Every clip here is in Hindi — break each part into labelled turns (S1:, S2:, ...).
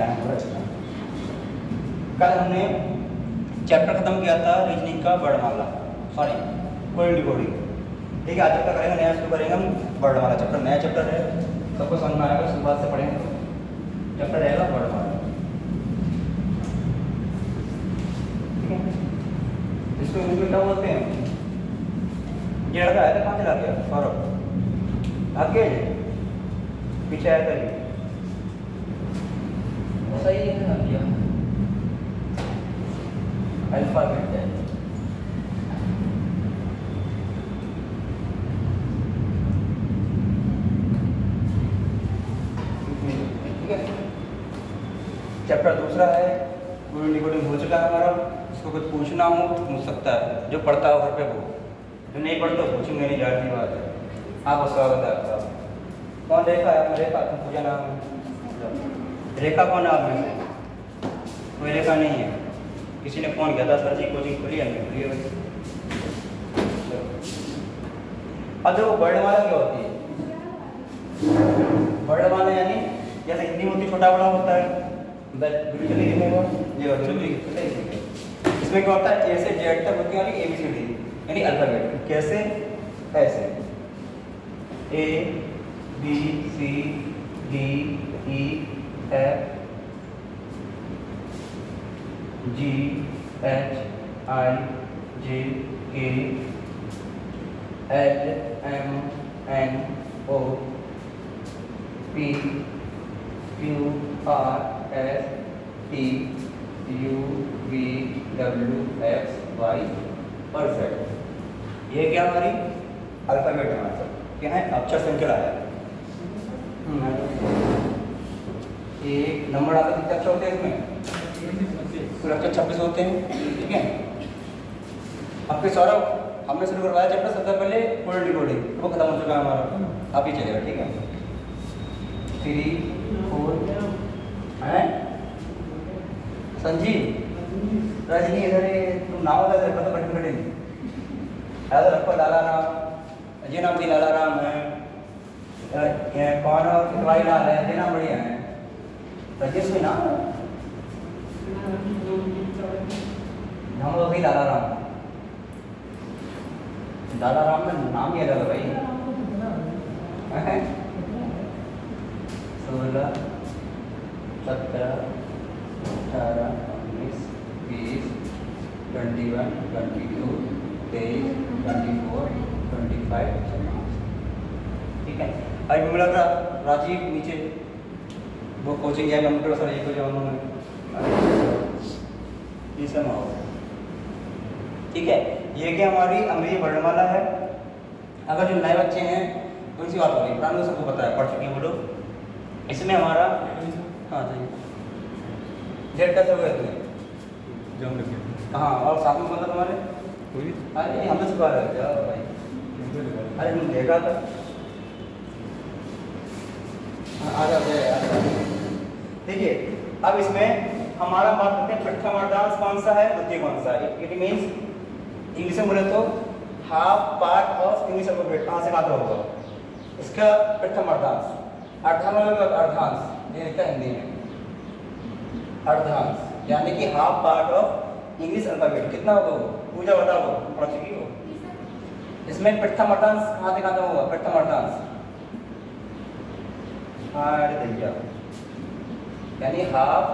S1: टाइम हो रहा है। कल हमने चैप्टर खत्म किया था रीजनिंग का वर्णमाला, सॉरी कोडिंग डिकोडिंग। ठीक है, आज चैप्टर करेंगे, नया शुरू करेंगे हम वर्णमाला चैप्टर। नया चैप्टर है, सबको समझ में आएगा, शुरुआत से पढ़ेंगे। चैप्टर रहेगा वर्णमाला। ठीक है, इसको इंग्लिश में क्या बोलते हैं? ये लड़का आया था, कहाँ चला गया? सौरभ आगे पीछे आया था, ये सही है ना? क्या अल्फाबेट है। ठीक है, चैप्टर दूसरा है, कोडिंग डिकोडिंग हो चुका है हमारा। इसको कुछ पूछना हो पूछ सकता है, जो पढ़ता हो घर पे वो, जो नहीं पढ़ता पूछेंगे नहीं, जाहिर सी बात है। आपका स्वागत है आपका। कौन रेखा है? रेखा, तुम पूछा नाम है। रेखा कौन है आप में से? कोई रेखा नहीं है। किसी ने फोन किया था, सर जी कोचिंग खुली है? नहीं खुली है भाई। अब देखो वर्णमाला क्या होती है? वर्णमाला यानी जैसे हिंदी में होती छोटा बड़ा होता है, इसमें क्या होता है? ए से जेड तक होती है यानी ABCD यानी अल्फाबेट। कैसे? ऐसे A B C D E F G H I J K L M N O P Q R S T U V W X Y perfect. ये क्या हमारी अल्फाबेट है, हमारा क्या है? अक्षर संख्या है। एक नंबर आता कितने अक्षर होते हैं इसमें? कुल अक्षर 26 होते हैं। ठीक है, अब फिर सौरभ हमने शुरू करवाया चैप्टर सबसे पहले कोडिंग डिकोडिंग, वो खत्म हो चुका है हमारा, आप ही चलेगा। ठीक है, 3 4 है संजीव रजनी, इधर तुम नाम होता है पता कठिन कठिन ऐसा रखो। लाला राम, ये नाम भी लाला राम है। कौन और भाई लाल है, ये नाम बढ़िया है। रजेश भी नाम नाम हो गई लाला राम। लाला राम में नाम ही अलग है भाई। 16 17 18 19 20 21 22 23 24 25 26। ठीक है, आज मिला था राजीव नीचे, वो कोचिंग है कंप्यूटर सर, ये को जो उन्होंने हो। ठीक है, ये क्या हमारी अंग्रेजी वर्णमाला है। अगर जो नए बच्चे हैं उनसी बात हो रही, पुराने सबको पता है, पढ़ चुके हैं वो लोग। इसमें हमारा हाँ सही जेड कैसे हो गए तुम्हें? हाँ, और साथ में बंदा तुम्हारे? अरे हमें सिखा रहे हो जाओ भाई। अरे तुम देखा था, आ जाओ। ठीक है, अब इसमें हमारा बात करते हैं प्रथम अर्धांश कौन सा है, द्वितीय कौन सा है। इट मीन्स इंग्लिश में बोले तो half part of English alphabet, कहाँ से आता होगा इसका प्रथम अर्धांश। अर्धांश ये लिखा हिंदी में, अर्धांश यानी कि half part of English alphabet. कितना होगा वो? पूजा बताओ, पढ़ चुकी हो। इसमें प्रथम अर्धांश कहाँ से खाता होगा? प्रथम अर्धांश दैया यानी half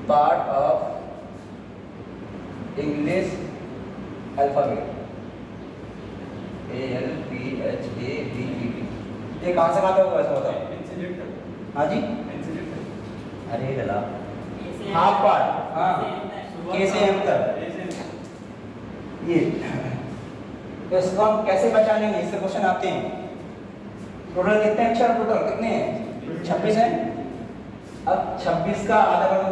S1: part of English alphabet, ALPHABET। ये कहाँ से खाता होगा ऐसा बताओ? हाँ जी, अरे गला हाफ पार्ट, हाँ कैसे एम तक ये। तो इसको हम कैसे पहचानेंगे? इससे क्वेश्चन आते हैं। टोटल कितने अक्षर? टोटल कितने हैं? 26 हैं। अब 26 का आधा करो।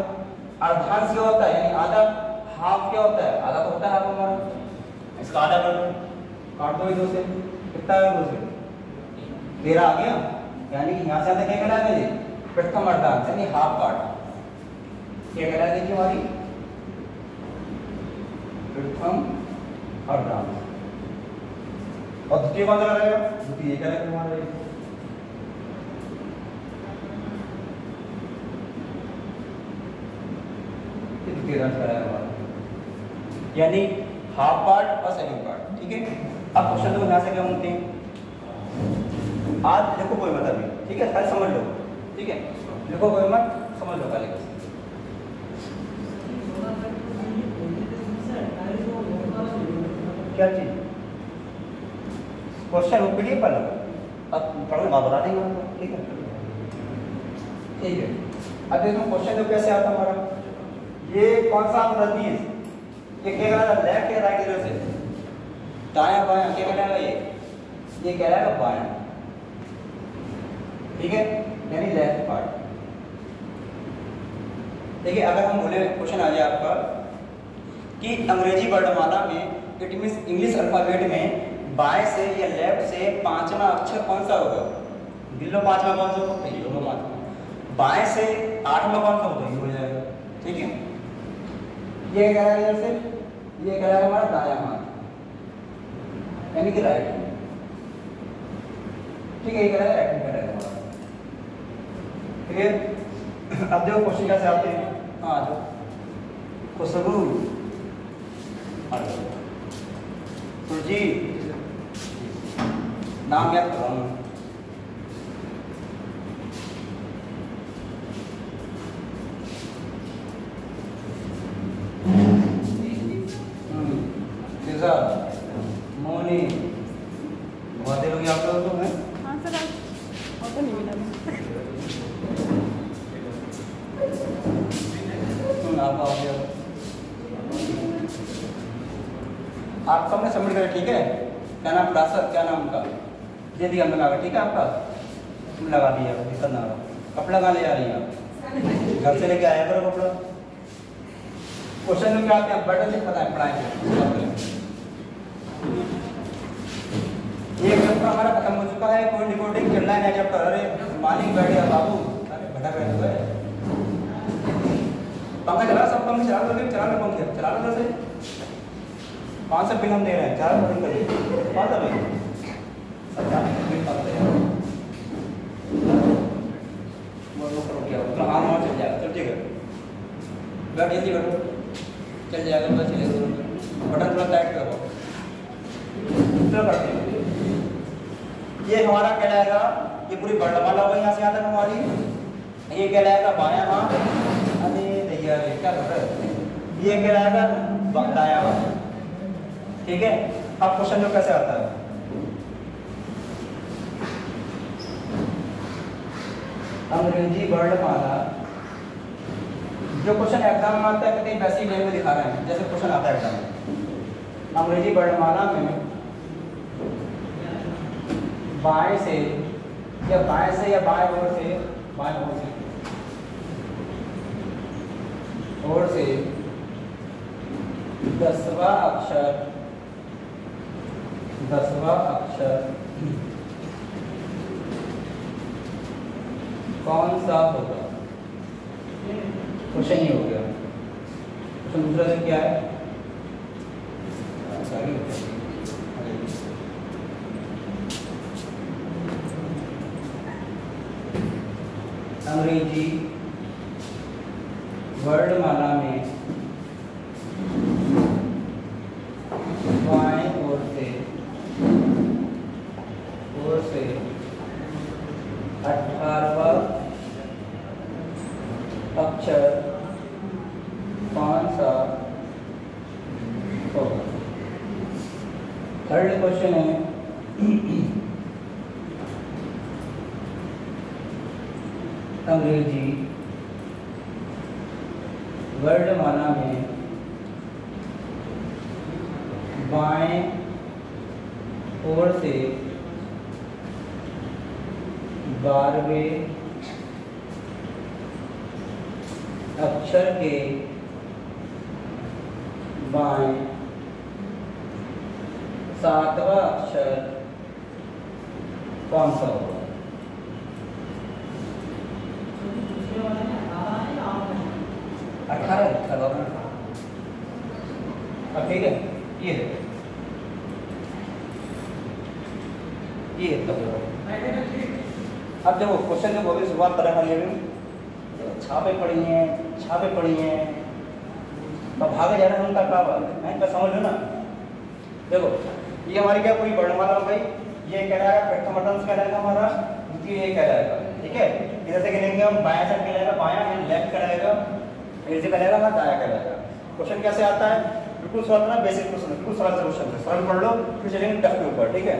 S1: अर्धांश क्या होता है? यानी आधा, हाफ क्या होता है? आधा तो होता है हाफ हमारा। इसका आधा कर दो, काट दो 2 से, कितना है 2 से? 13 आ गया। यानी कि यहाँ से आधा क्या कहलाया मुझे? प्रथम अर्धांश यानी हाफ पार्ट। क्या कहलाया देखिए हमारी? प्रथम अर्धांश। और द्वितीय कौन सा रहेगा? द्वितीय क्या रहेगा हमारा? ये रन कराया हमारा, यानी हाफ पार्ट और सेकंड पार्ट। ठीक है, अब क्वेश्चन को यहाँ से क्या बोलते हैं, आज देखो कोई मतलब नहीं, ठीक है, खाली समझ लो। ठीक है, देखो कोई मत, समझ लो खाली। क्या चीज क्वेश्चन वो पीडीएफ पर लगा, अब पढ़ो मैं बता देंगे आपको। ठीक है, ठीक है। अब देखो क्वेश्चन तो कैसे आता हमारा, ये कौन सा नजदीक, ये क्या कहलाएगा, लेफ्ट या राइट इधर से, दायां बायां, क्या कहलाएगा ये कहलाएगा बायां। ठीक है, यानी लेफ्ट पार्ट। देखिए अगर हम बोले क्वेश्चन आ जाए आपका कि अंग्रेजी वर्णमाला में, इट मींस इंग्लिश अल्फाबेट में बाएं से या लेफ्ट से पांचवा अक्षर कौन सा होगा, गिल्लो पांचवा कौन सा होगा, ये होगा पांचवा। बाएं से आठवां कौन सा होगा, ये हो जाएगा। ठीक है, ये क्या है इधर से, ये क्या है हमारा दायां हाथ, यानी कि राइट। ठीक है, ये क्या है राइट हैंड है हमारा। ठीक है, अब देखो क्वेश्चन कैसे आते हैं। हाँ जो खुशबू, सुरजीत, नाम याद कर रहा हूँ, मोनी, बहुत देर हो गई आप लोगों को। मैं
S2: हाँ सर, और तो नहीं मिला
S1: आप सबने सबमिट करें। ठीक है, क्या नाम दासर, क्या नाम उनका दे दिया हमने लगा। ठीक है, आपका तुम लगा दिया, दिक्कत ना हो। कपड़ा कहाँ ले आ रही है आप, घर से लेके आया करो कपड़ा। क्वेश्चन में क्या आते हैं बटन से पता है, पढ़ाएंगे। ये चैप्टर हमारा खत्म हो चुका है, कोई रिकॉर्डिंग चल रहा है नया चैप्टर। अरे मालिक बैठ गया बाबू, अरे बेटा बैठ गए, पंखा चला, सब पंखे चला लो, चला लो पंखे, चला लो जैसे। कौन सा बिल हम दे रहे हैं, 4 बिल करिए, कौन सा बिल, अच्छा बिल कौन सा है, वो करो क्या, उतना हाथ मार चल जाएगा। चल ठीक है, बैठ जल्दी बैठो, चल जाएगा, बस चलेगा। बटन थोड़ा टाइट करो, चलो करते हैं। ये हमारा क्या रहेगा, ये पूरी वर्णमाला होगी यहाँ से यहाँ तक हमारी। ये क्या रहेगा बायां हाथ, अरे भैया ये क्या कर रहे हैं, ये क्या रहेगा दायां हाथ। ठीक है, अब क्वेश्चन जो कैसे आता है, अंग्रेजी वर्णमाला, जो क्वेश्चन एग्जाम में आता है कहीं वैसी वे में दिखा रहे हैं जैसे क्वेश्चन आता है एग्जाम में। अंग्रेजी वर्णमाला में बाएं से या बाएं से या बाएं ओर से, बाएं ओर से 10वां अक्षर कौन सा होगा। क्वेश्चन ये हो गया। क्वेश्चन दूसरा दिन क्या है, अंग्रेजी वर्णमाला में बाएं ओर से 18वां अक्षर कौन सा होगा। थर्ड क्वेश्चन है अंग्रेजी वर्णमाला में बाएं ओर से 12वें अक्षर के बाएं 7वां अक्षर कौन सा होगा। अब ठीक है, ये अब देखो क्वेश्चन जो शुरुआत करें, छापे पड़ी हैं अब भागे जा रहे हैं उनका क्या बात है, समझ लो ना। देखो ये हमारी क्या पूरी वर्णमाला हो गई, ये कहलाएगा प्रथम कहलाएगा हमारा, द्वितीय ये कहलाएगा, ठीक है। इधर से गिनेंगे हम, बायां साइड कहलाएगा बायां, लेफ्ट कहलाएगा, इधर से कहलाएगा हमारा दायां कहलाएगा। क्वेश्चन कैसे आता है, बिल्कुल सरल ना, बेसिक क्वेश्चन, बिल्कुल सरल से क्वेश्चन है, सरल पढ़ लो फिर चलेंगे टफ के ऊपर, ठीक है।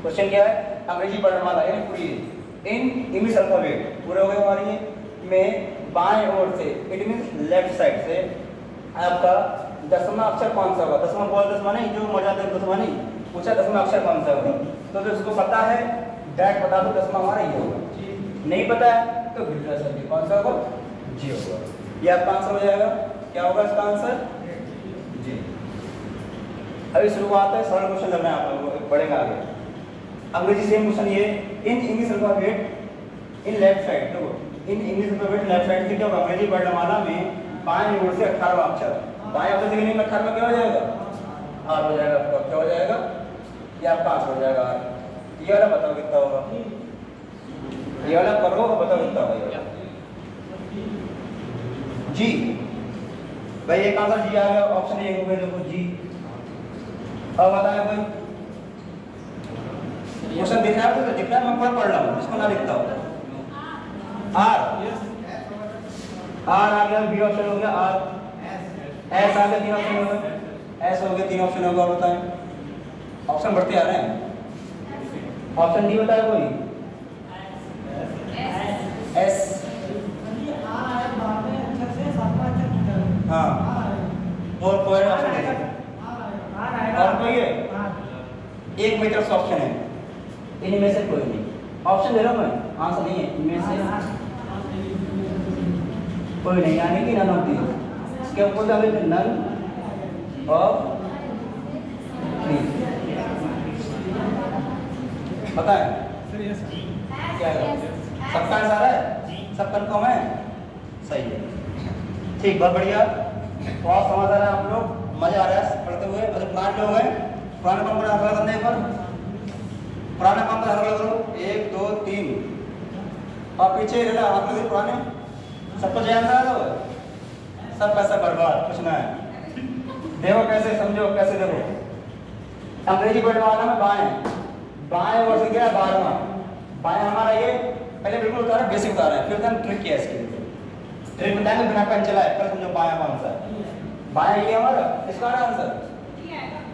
S1: क्वेश्चन क्या है, अंग्रेजी वर्णमाला यानी पूरी इन इंग्लिश अल्फाबेट पूरे हो गए हमारी में बाएं ओर से, इट मींस लेफ्ट साइड से आपका दसवां अक्षर कौन सा होगा, दसवां बोल दसवां नहीं, जो मौजूद है दसवां नहीं पूछा, दसवां अक्षर कौन सा होगा। तो जिसको पता है डायरेक्ट बता दो दसवां हमारा ये होगा, नहीं पता है तो बिल्कुल सर कौन सा होगा, जी होगा। ये आपका आंसर हो जाएगा, क्या होगा इसका आंसर, जी। अभी शुरुआत है, सरल क्वेश्चन लग रहे हैं आप लोगों को, बढ़ेगा आगे। अंग्रेजी सेम क्वेश्चन ये, in English alphabet in left side, देखो in English alphabet left side से क्या होगा, अंग्रेजी वर्णमाला में बाएं ओर से 18वां अक्षर, बाएं ओर से गिनेंगे 18वां क्या हो जाएगा, आर हो जाएगा, आपका क्या हो जाएगा, ये आपका आंसर हो जाएगा। ये वाला बताओ कितना होगा, ये वाला करो और बताओ कितना होगा, जी। भाई एक आंसर जी आ गया, ऑप्शन ए हो गया, देखो जी। अब बताया कोई क्वेश्चन दिख रहा है, तो दिख रहा है, मैं पढ़ रहा हूँ, इसको ना लिखता हूँ। आर आर आ गया, बी ऑप्शन हो गया, आर एस आ गया, 3 ऑप्शन हो गए, एस हो गया, 3 ऑप्शन होगा, बताएं ऑप्शन बढ़ते आ रहे हैं। ऑप्शन डी बताया कोई, एस, हाँ और कोई ऑप्शन है, और कोई है, एक मेरी तरफ से ऑप्शन है, इनमें से कोई नहीं, ऑप्शन दे रहा हूँ मैं, आंसर नहीं है, इनमें से कोई नहीं, यानी कि नन होती है, इसके ऊपर का नन ऑफ थ्री, पता है क्या है, सबका आंसर है, सब कन्फर्म है, सही है, ठीक, बहुत बढ़िया, बहुत समझ आ रहा है आप लोग, मजा आ रहा है पढ़ते हुए। अगर पुराने लोग हैं, पुराने काम पर हल करने पर, पुराने काम पर हल करो, 1 2 3 और पीछे रहना हाथ में पुराने, सबको ध्यान रहा हो, सब पैसा बर्बाद, कुछ ना है। देखो कैसे, समझो कैसे, देखो अंग्रेजी वर्णमाला में बाएं ओर से क्या है 12वां, बाएं हमारा ये पहले बिल्कुल उतारा, बेसिक उतारा है, फिर हम ट्रिक किया इसके लिए, ट्रिक बताएंगे बिना पेन चलाए, पर समझो बायां कौन सा है, बायां ये हमारा, इसका आंसर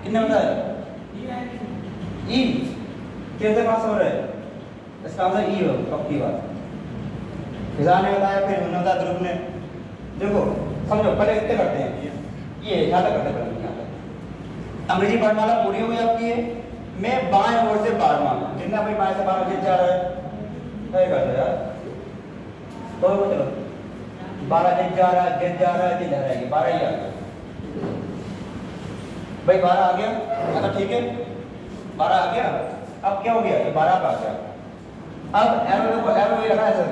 S1: कितने बताया, ई, कैसे पास हो रहा है, इसका आंसर ई हो, पक्की बात। फिजा ने बताया, फिर उन्होंने बताया, ध्रुव ने, देखो समझो पहले इतने करते हैं, ये यहाँ तक करते हैं, यहाँ तक अंग्रेजी वर्णमाला पूरी हुई आपकी है, मैं बाएं ओर से 12वां, जितना भाई बाएं से 12 जित जा रहा है, क्या कर रहा है यार, तो चलो 12 जित जा रहा है, जित जा रहा है, जित जा रहा है, 12 ही आ गया भाई, 12 आ गया, अच्छा ठीक है, 12 आ गया, अब क्या हो गया, ये 12 का आ गया, अब एरो ये लगा है सर,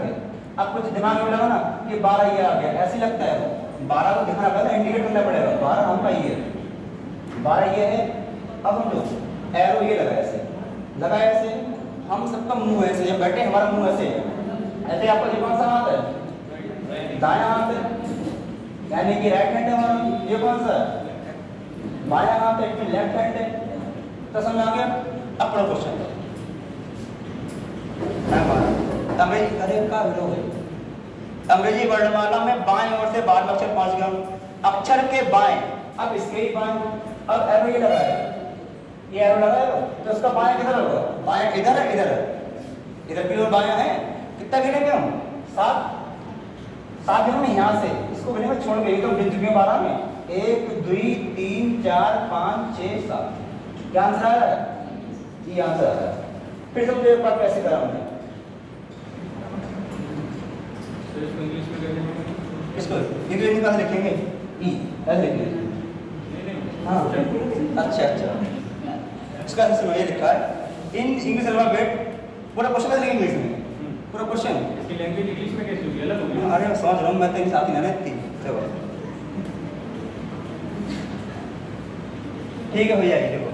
S1: अब कुछ दिमाग में लगा ना कि 12 ये आ गया, ऐसे लगता है 12 को दिखाना पड़ेगा, इंडिकेट करना पड़ेगा, 12 हमका ये है, 12 ये है। अब हम लोग एरो ये लगा ऐसे, लगा ऐसे, हम सबका मुंह ऐसे, जब बैठे हमारा मुंह ऐसे है, ऐसे आपका ये कौन सा हाथ है, दायां हाथ है, यानी कि राइट हैंड है हमारा, ये कौन सा है, बायां हाथ है, फिर लेफ्ट हैंड है, तो समझ आ गया। अब पढ़ो क्वेश्चन, अंग्रेजी अरे का विरोध है, अंग्रेजी वर्णमाला में बाएं ओर से 12 अक्षर पहुंच गया, अक्षर के बाएं, अब इसके ही बाएं, अब एरो ये लगा है, ये एरो लगा है, तो उसका बाएं किधर होगा, बाएं इधर है, इधर है, इधर भी और बायां है, कितना गिनेंगे हम, 7 गिनेंगे यहाँ से, इसको गिनेंगे छोड़ के, तो गिन चुके 12 में, 1 2 3 4 5 6 7, क्या आंसर आ रहा है, ये आंसर आ रहा है। फिर समझो एक बार कैसे करा हमने, इसको इंग्लिश में लिखेंगे, ई ऐसे लिखेंगे, हाँ अच्छा अच्छा, इसका आंसर ये लिखा है, इन इंग्लिश अल्फाबेट, पूरा क्वेश्चन कैसे लिखेंगे इंग्लिश में, पूरा क्वेश्चन, इसकी लैंग्वेज इंग्लिश में कैसे होगी, अलग होगी, अरे समझ रहा हूँ मैं, तेरी साथी ना रहती, चलो ठीक है हो जाएगी, देखो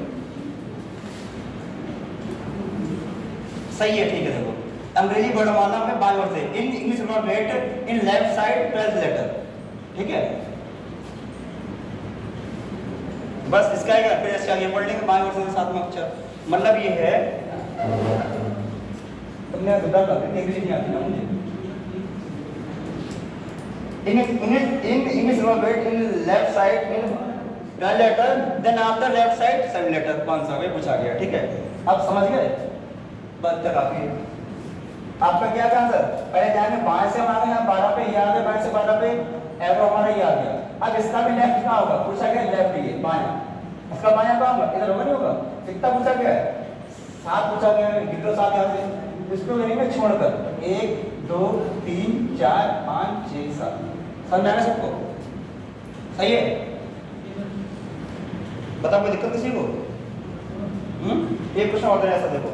S1: सही है, ठीक है, देखो अंग्रेजी वर्णमाला में बाएं ओर से, in English alphabet in left side 12th letter, ठीक है, बस इसका ही फिर इसके आगे पढ़ लेंगे बाएं ओर से सातवां अक्षर। मतलब ये है तुमने दुबला कर दी इंग्लिश नहीं आती ना मुझे। in alphabet in left side in one letter then after left side seven letter कौन सा वे पूछा गया। ठीक है अब समझ गए बात तक काफी। आपका क्या आंसर पहले ध्यान में बाएं से हम आ गए 12 पे ये आ गए बाएं से 12 पे एरो हमारा ये आ गया। अब इसका भी लेफ्ट कहाँ होगा पूछा गया लेफ्ट ये बायां इसका बायां कहाँ होगा इधर होगा नहीं होगा कितना पूछा गया है 7 पूछा गया है कितना 7 यहाँ से इसको लेंगे छोड़कर 1 2 3 4 5 6 7 समझ आना सबको सही है। बता कोई दिक्कत किसी को एक क्वेश्चन और ऐसा देखो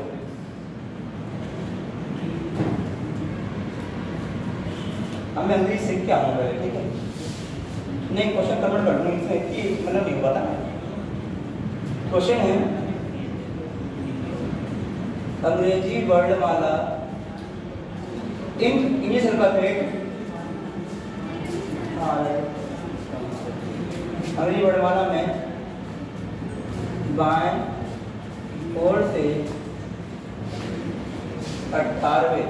S1: हमें अंग्रेजी सीख के आना पड़ेगा। ठीक है नहीं क्वेश्चन कन्वर्ट कर दूंगी इसमें कि मतलब नहीं पता क्वेश्चन है अंग्रेजी वर्णमाला इन इंग्लिश अल्फाबेट अंग्रेजी वर्णमाला में बाएं ओर से 18वें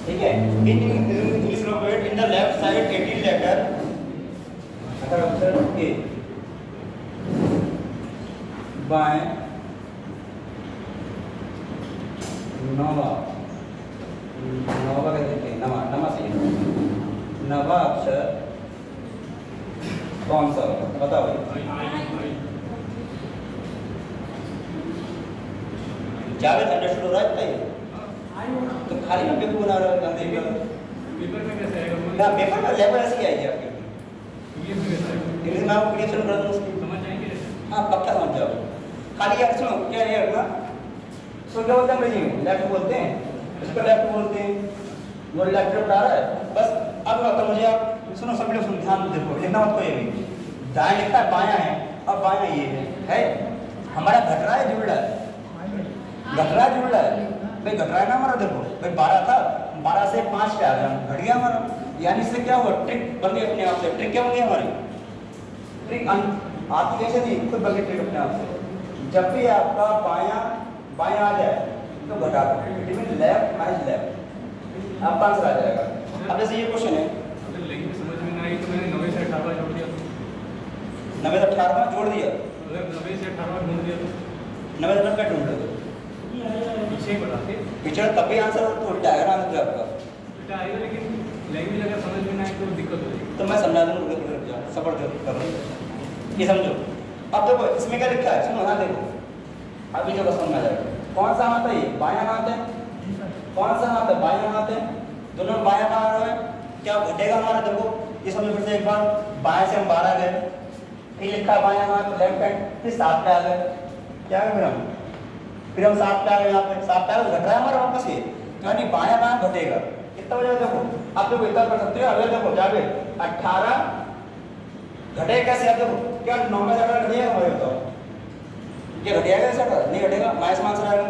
S1: ठीक है in English alphabet in the left side 18 letter अगर अक्षर के बाएं नवा कहते हैं नमा से नवा अक्षर कौन सा होगा बताओ भाई जावेद अंडरस्टूड हो रहा है बताइए तो खाली में पेपर बना रहा है
S3: पेपर में कैसे आएगा
S1: ना पेपर में लेवल ऐसे ही आएगी आपके इंग्लिश में आपको क्लियर कर दूं उसकी
S3: समझ जाएंगे
S1: हाँ पक्का समझ जाओ खाली यार सुनो क्या ये रखना सो क्या बोलते हैं अंग्रेजी में लेफ्ट बोलते हैं इसको लेफ्ट बोलते हैं वो लेफ्ट बता रहा है बस अब आता मुझे आप सुनो सब लोग सुन ध्यान देखो लिखना मत कोई भी दाएं लिखता है बायां है और बायां ये है हमारा घट रहा है जुड़ रहा है घट रहा है जुड़ रहा है भाई घट रहा है ना हमारा देखो भाई 12 था 12 से 5 पे आ गया घट गया हमारा यानी इससे क्या हुआ ट्रिक बन गई अपने आप से ट्रिक क्या बन गई हमारी ट्रिक आती कैसे थी खुद बन गई ट्रिक अपने आप से जब भी आपका बायां आ जाए तो घटा दो लेफ्ट माइनस लेफ्ट आपका आंसर आ जाएगा। अब जैसे ये क्वेश्चन है
S3: अगर लैंग्वेज समझ में ना आई तो मैंने 90 से 18 जोड़ दिया
S1: 90 से 18 जोड़ दिया
S3: अगर 90 से 18 ढूंढ दिया तो
S1: 90 से 18 ढूंढ लो
S3: पीछे ही बढ़ा के
S1: पिछड़ा तब भी आंसर तो उल्टा आएगा ना आंसर आपका
S3: बेटा आएगा लेकिन लैंग्वेज अगर समझ में ना आए तो दिक्कत हो जाएगी।
S1: तो मैं समझा दूंगा सपोर्ट करो ये समझो। अब देखो इसमें क्या लिखा है सुनो हाँ देखो अभी जो समझ में आ जाएगा कौन सा हाथ है ये बायां हाथ है कौन सा हाथ है बायां हाथ है दोनों बायां हाथ है क्या घटेगा हमारा देखो ये समझो फिर से एक बार बाएं से हम 12 गए फिर लिखा बायां हाथ लेफ्ट हैंड फिर 7 पे आ गए क्या है फिर हम 7 पे आ गए यहाँ पे 7 पे आ गए घट रहा है हमारा वापस ये यानी बायां बायां घटेगा कितना हो जाएगा देखो आप देखो इतना कर सकते हो अगर देखो जावे 18 घटेगा कैसे आप देखो क्या 9 में 18 घटेगा हमारे बताओ क्या घटेगा कैसे नहीं घटेगा माइनस में आंसर आएगा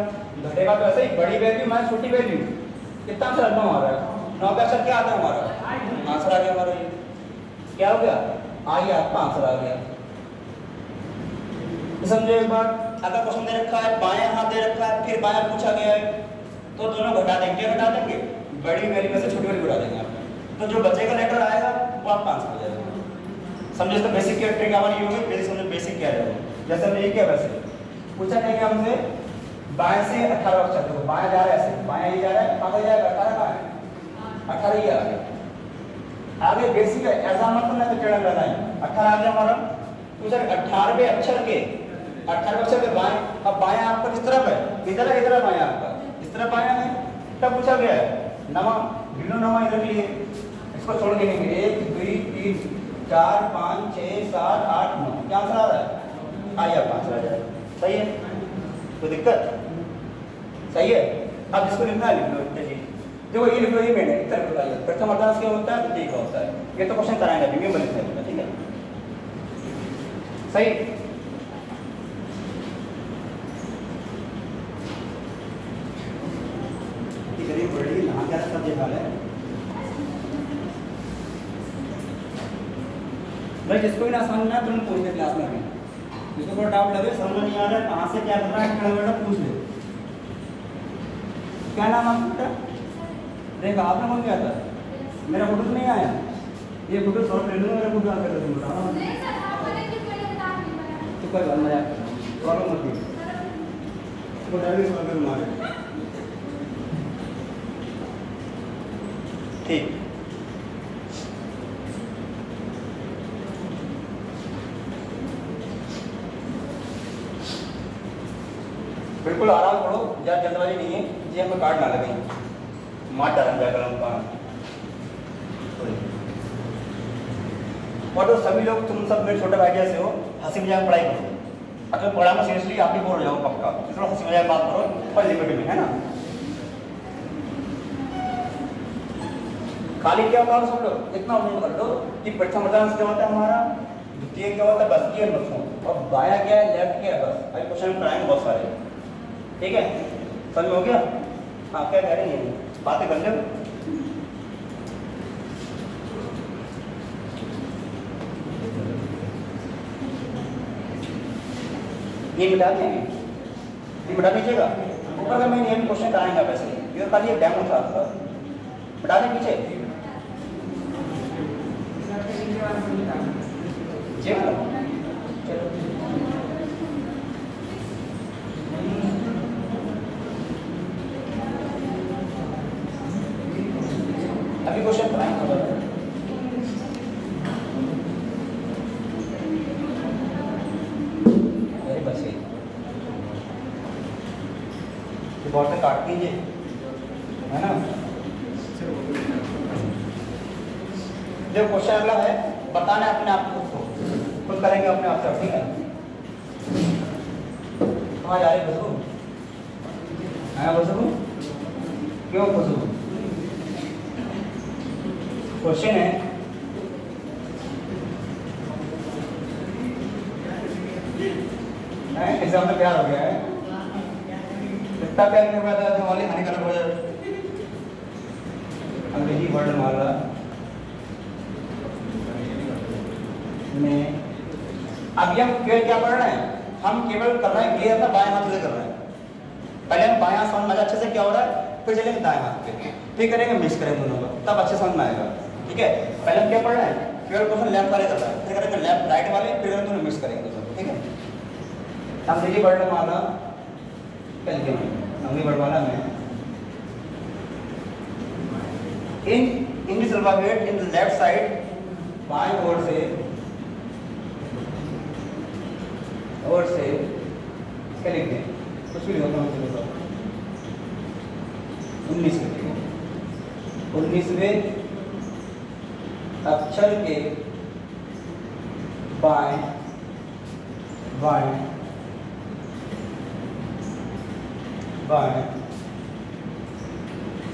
S1: घटेगा तो ऐसे ही बड़ी वैल्यू माइनस छोटी वैल्यू कितना आंसर 9 आ रहा है 9 का आंसर क्या आता है हमारा आंसर आ गया हमारा ये क्या हो गया आ गया आपका आंसर आ गया। समझो एक बार अगर क्वेश्चन दे रखा है बायां हाथ दे रखा है फिर बायां पूछा गया है तो दोनों घटा देंगे क्या घटा देंगे बड़ी वैल्यू में से छोटी वैल्यू घटा देंगे आप तो जो बचेगा लेटर आएगा वो आपका आंसर हो जाएगा। समझो तो बेसिक क्या ट्रिक हमारी होगी बेसिक समझो बेसिक क्या है जैसे हमने ये किया वैसे पूछा नहीं हमसे बाएं से 18 अक्षर देखो बाएं जा रहा है ऐसे बाएं ये जा रहा है कहां जाएगा 18 कहां है 18 ये आ गया आगे बेसिक है ऐसा मतलब ना तो टेढ़ा करना है 18 आ गया हमारा पूछा 18वें अक्षर के 18वें अक्षर के बाएं अब बायां आपका किस तरफ है इधर है इधर बायां आपका इस तरफ बायां है तब पूछा गया है नमा गिनो नमा इधर लिए इसको छोड़ के नहीं 1 2 3 4 5 6 7 8 9 क्या आंसर आ रहा है आइए आप आंसर आ जाएगा सही है कोई दिक्कत सही है। अब जिसको लिखना है लिख लो चलिए देखो ये लिख लो ये मैंने इतना बताइए प्रथम अर्थांश क्या होता है द्वितीय क्या होता है ये तो क्वेश्चन कराएंगे अभी मैं लिखना होगा ठीक है सही। गरीब बड़ी नहा क्या सब देखा है भाई जिसको भी ना समझ में आए तुरंत पूछ ले क्लास में अभी, जिसको कोई डाउट लगे समझ नहीं आ रहा है कहाँ से क्या कर रहा है खड़ा बैठा पूछ ले। क्या नाम आपका? देखा आपने कौन किया था? मेरा फोटो तो नहीं आया, ये फोटो शॉर्ट ले लूँगा, मेरा फोटो आकर तुम बताओ तो कोई बात मजाक प्रॉब्लम मत दी तो डर भी सॉल्व कर मारे ठीक। बिल्कुल आराम करो, ज़्यादा जल्दबाजी नहीं है, जी हमें कार्ड ना लगे मार डालें जाकर हम कहाँ। और तो सभी लोग तुम सब मेरे छोटे भाई जैसे हो, हंसी मजाक पढ़ाई करो। अगर पढ़ा में सीरियसली आप भी बोल रहे हो पक्का, चलो हंसी मजाक बात करो पर लिमिट में, है ना। खाली क्या होता है सुन लो, इतना नहीं कर लो कि प्रथम अर्थांश क्या होता है हमारा, द्वितीय क्या होता है बस की मत और बाया क्या है लेफ्ट क्या है बस। अभी क्वेश्चन कराएंगे बहुत सारे, ठीक है समझ में हो गया। हाँ क्या कह रहे हैं बातें कर लो। ये मिटा देंगे, ये मिटा दीजिएगा ऊपर का मैं ये क्वेश्चन कराएंगे वैसे, ये खाली एक डेमो था आपका, मिटा दें पीछे चेक करो। अभी क्वेश्चन कराएंगे बॉटल काट दीजिए, है ना। जो क्वेश्चन अगला है बताना अपने आप को, खुद करेंगे अपने आप से, ठीक है। कहाँ जा रहे बसू? आया बसू? क्यों बसू? क्वेश्चन है एग्जाम में प्यार हो गया है, इतना प्यार नहीं हुआ था जो वाले हानिकारक हो जाए। अंग्रेजी वर्ड मारा में अभी हम केवल क्या पढ़ रहे हैं, हम केवल कर रहे हैं क्लियर था बाएं हाथ से कर रहे हैं। पहले हम बाएं हाथ समझ में अच्छे से क्या हो रहा है, फिर चलेंगे दाएं हाथ पे, फिर करेंगे मिक्स करेंगे दोनों का, तब अच्छे समझ में आएगा, ठीक है। पहले हम क्या पढ़ रहे हैं, केवल क्वेश्चन लेफ्ट वाले कर रहे हैं, फिर करेंगे लेफ्ट राइट वाले, फिर करेंगे दोनों मिक्स करेंगे दोनों, ठीक है। अंग्रेजी वर्ड मारा अंग्रेजी वर्ड वाला में इन English alphabet in left side बाएं ओर से क्या लिख दें, कुछ भी होता है 19 लिखेंगे। 19वें अक्षर के बाएं